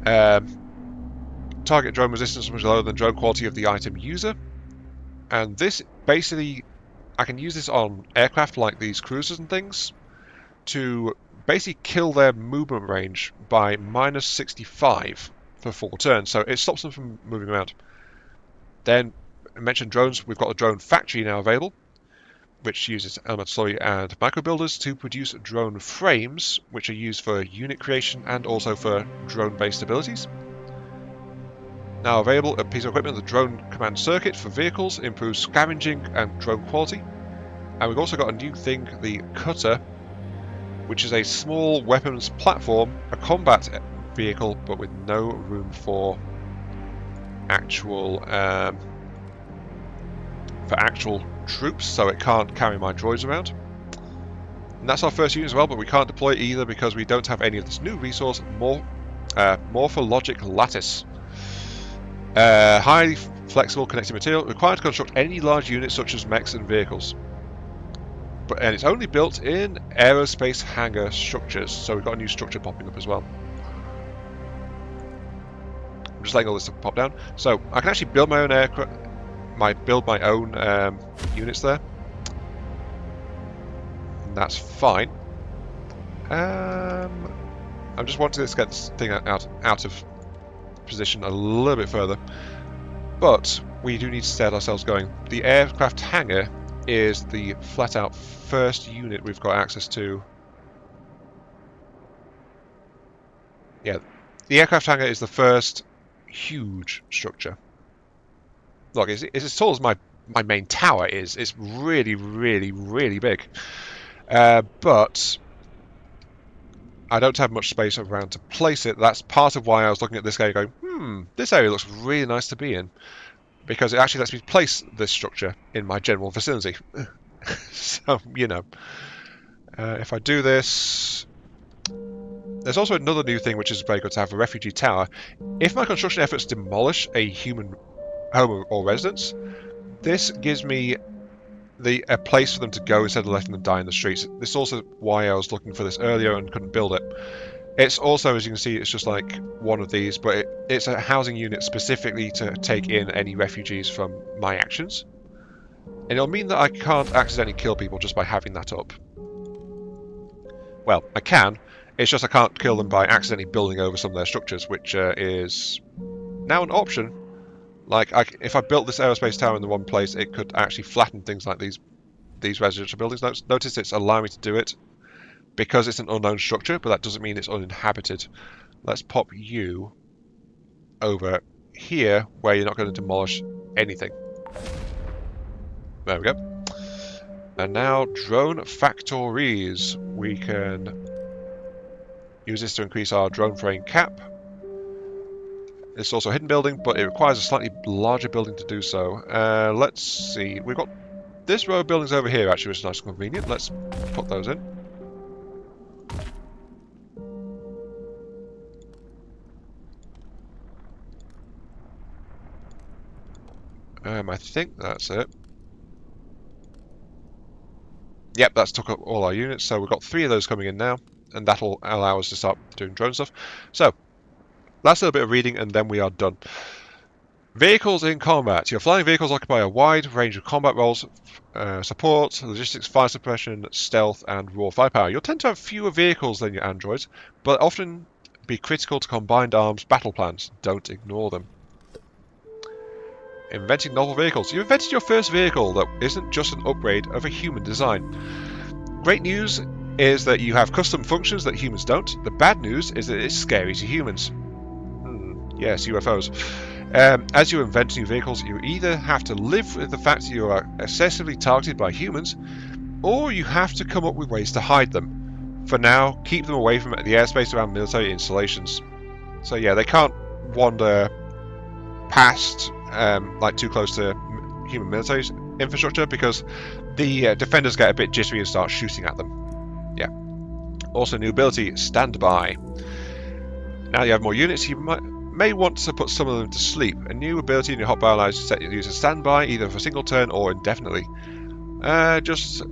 Target drone resistance much lower than drone quality of the item user. And this basically, I can use this on aircraft like these cruisers and things to basically kill their movement range by -65 for 4 turns. So it stops them from moving around. Then, I mentioned drones, we've got a drone factory now available, which uses elemental slurry and micro builders to produce drone frames, which are used for unit creation and also for drone-based abilities. Now available, a piece of equipment, the drone command circuit for vehicles, improves scavenging and drone quality. And we've also got a new thing, the cutter, which is a small weapons platform, a combat vehicle, but with no room for actual troops, so it can't carry my droids around. And that's our first unit as well, but we can't deploy it either because we don't have any of this new resource, morphologic lattice. Highly flexible connecting material, required to construct any large units such as mechs and vehicles. And it's only built in aerospace hangar structures, so we've got a new structure popping up as well. just letting all this stuff pop down. So I can actually build my own aircraft, build my own units there. And that's fine. I'm just wanting to get this thing out of position a little bit further. But we do need to set ourselves going. The aircraft hangar is the flat-out first unit we've got access to. Yeah, the aircraft hangar is the first huge structure. Look, it's as tall as my main tower is. It's really, really, really big. But I don't have much space around to place it. That's part of why I was looking at this guy going, this area looks really nice to be in. Because it actually lets me place this structure in my general vicinity. So, you know. If I do this... There's also another new thing which is very good to have, a refugee tower. If my construction efforts demolish a human home or residence, this gives me a place for them to go instead of letting them die in the streets. This is also why I was looking for this earlier and couldn't build it. It's also, as you can see, it's just like one of these, but it's a housing unit specifically to take in any refugees from my actions. And it'll mean that I can't accidentally kill people just by having that up. Well, I can. It's just I can't kill them by accidentally building over some of their structures, which is now an option. Like, if I built this aerospace tower in the wrong place, it could actually flatten things like these residential buildings. Notice it's allowing me to do it because it's an unknown structure, but that doesn't mean it's uninhabited. Let's pop you over here where you're not going to demolish anything. There we go. And now drone factories. We can use this to increase our drone frame cap. It's also a hidden building, but it requires a slightly larger building to do so. Let's see. We've got this row of buildings over here, actually, which is nice and convenient. Let's put those in. I think that's it. Yep, that's took up all our units, so we've got 3 of those coming in now, and that'll allow us to start doing drone stuff. So, last little bit of reading, and then we are done. Vehicles in combat. Your flying vehicles occupy a wide range of combat roles, support, logistics, fire suppression, stealth, and raw firepower. You'll tend to have fewer vehicles than your androids, but often be critical to combined arms battle plans. Don't ignore them. Inventing novel vehicles. You invented your first vehicle that isn't just an upgrade of a human design. Great news is that you have custom functions that humans don't. The bad news is that it's scary to humans. Yes, UFOs. As you invent new vehicles, you either have to live with the fact that you are excessively targeted by humans, or you have to come up with ways to hide them. For now, keep them away from the airspace around military installations. So yeah, they can't wander past like too close to human military infrastructure because the defenders get a bit jittery and start shooting at them. Yeah. Also, new ability, standby. Now you have more units, you may want to put some of them to sleep. A new ability in your hotbar allows you to set your user standby either for a single turn or indefinitely. Just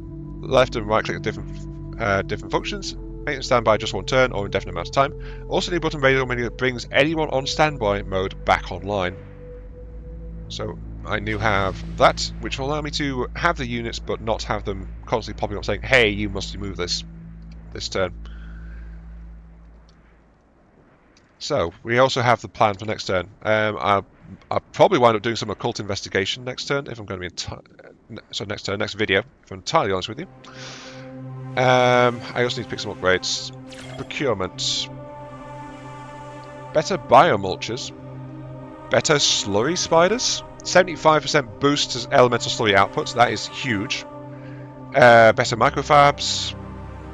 left and right click different functions. Make them standby just one turn or indefinite amount of time. Also, new button radio menu that brings anyone on standby mode back online. So I now have that, which will allow me to have the units but not have them constantly popping up saying, hey, you must move this turn. So we also have the plan for next turn. I'll probably wind up doing some occult investigation next turn if I'm going to be next video, if I'm entirely honest with you. I also need to pick some upgrades. Procurement. Better biomulchers. Better slurry spiders. 75% boost to elemental slurry output. That is huge. Better microfabs.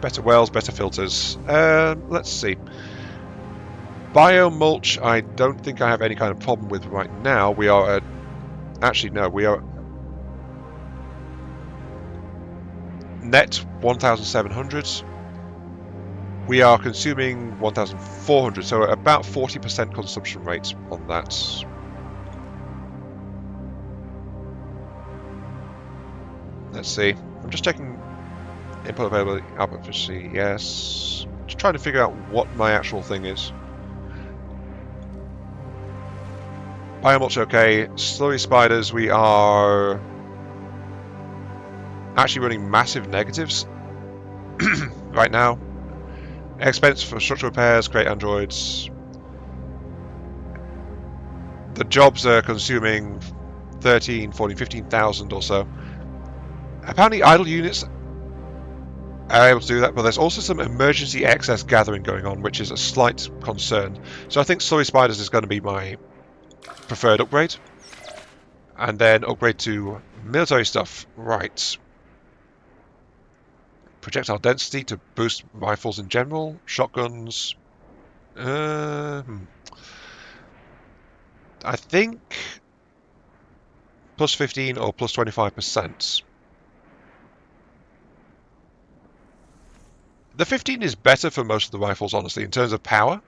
Better wells. Better filters. Let's see. Biomulch, I don't think I have any kind of problem with right now. We are at... Actually, no, we are... Net 1,700. We are consuming 1,400, so about 40% consumption rate on that. Let's see. I'm just checking input availability, output efficiency, yes. Just trying to figure out what my actual thing is. Biomulch, okay. Slurry spiders, we are actually running massive negatives right now. Expense for structural repairs, great androids. The jobs are consuming 13, 14, 15,000 or so. Apparently idle units are able to do that, but there's also some emergency excess gathering going on, which is a slight concern. So I think Slurry Spiders is going to be my preferred upgrade. And then upgrade to military stuff. Right. Projectile density to boost rifles in general. Shotguns. I think plus 15 or plus 25%. The 15 is better for most of the rifles, honestly, in terms of power.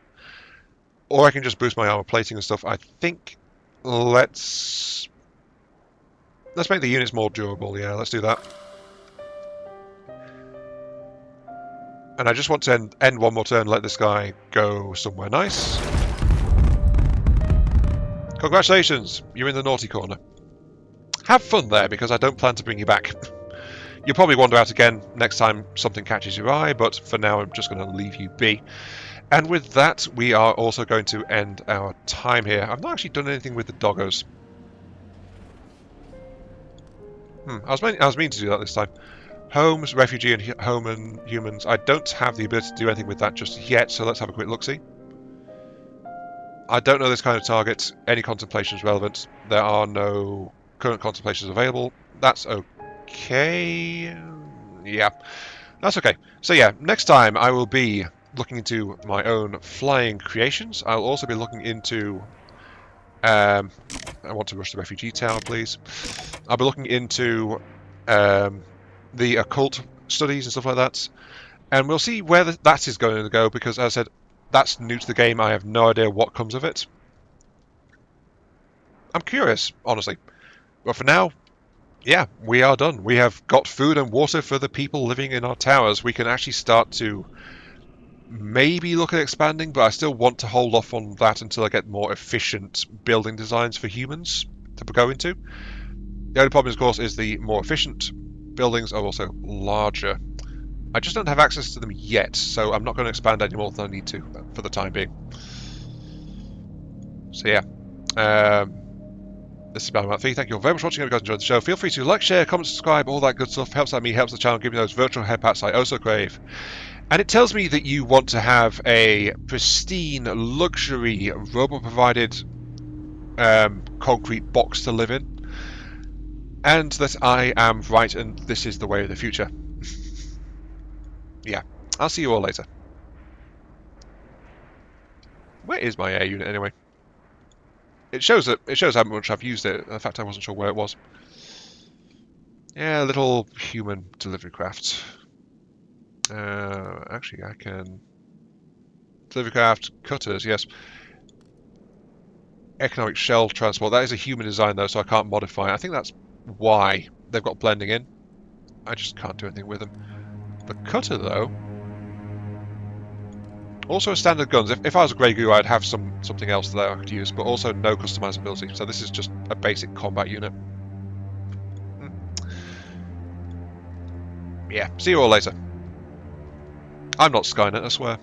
Or I can just boost my armor plating and stuff. I think let's make the units more durable. Yeah, let's do that. And I just want to end one more turn, let this guy go somewhere nice. Congratulations, you're in the naughty corner. Have fun there, because I don't plan to bring you back. You'll probably wander out again next time something catches your eye, but for now I'm just going to leave you be. And with that, we are also going to end our time here. I've not actually done anything with the doggos. I was meaning to do that this time. Homes, refugee, and home and humans. I don't have the ability to do anything with that just yet, so let's have a quick look-see. I don't know this kind of target. Any contemplation is relevant. There are no current contemplations available. That's okay. Yeah, that's okay. So yeah, next time I will be looking into my own flying creations. I'll also be looking into... I want to rush the refugee tower, please. I'll be looking into the occult studies and stuff like that. And we'll see where that is going to go, because as I said, that's new to the game. I have no idea what comes of it. I'm curious, honestly. But for now, yeah, we are done. We have got food and water for the people living in our towers. We can actually start to maybe look at expanding, but I still want to hold off on that until I get more efficient building designs for humans to go into. The only problem, of course, is the more efficient buildings are also larger. I just don't have access to them yet, so I'm not going to expand any more than I need to for the time being. So yeah, this is Batman3. Thank you all very much for watching. If you guys enjoyed the show, feel free to like, share, comment, subscribe, all that good stuff. Helps out me, helps the channel, give me those virtual head pats I also crave. And it tells me that you want to have a pristine, luxury, robot-provided concrete box to live in. And that I am right, and this is the way of the future. Yeah, I'll see you all later. Where is my air unit anyway? It shows how much I've used it. In fact, I wasn't sure where it was. Yeah, little human delivery craft. Actually, I can... Delivery craft, cutters, yes. Economic shell transport. That is a human design, though, so I can't modify it. I think that's why they've got blending in. I just can't do anything with them. The cutter, though... Also standard guns. If I was a Grey Goo, I'd have something else that I could use, but also no customizability. So this is just a basic combat unit. Yeah, see you all later. I'm not Skynet, I swear.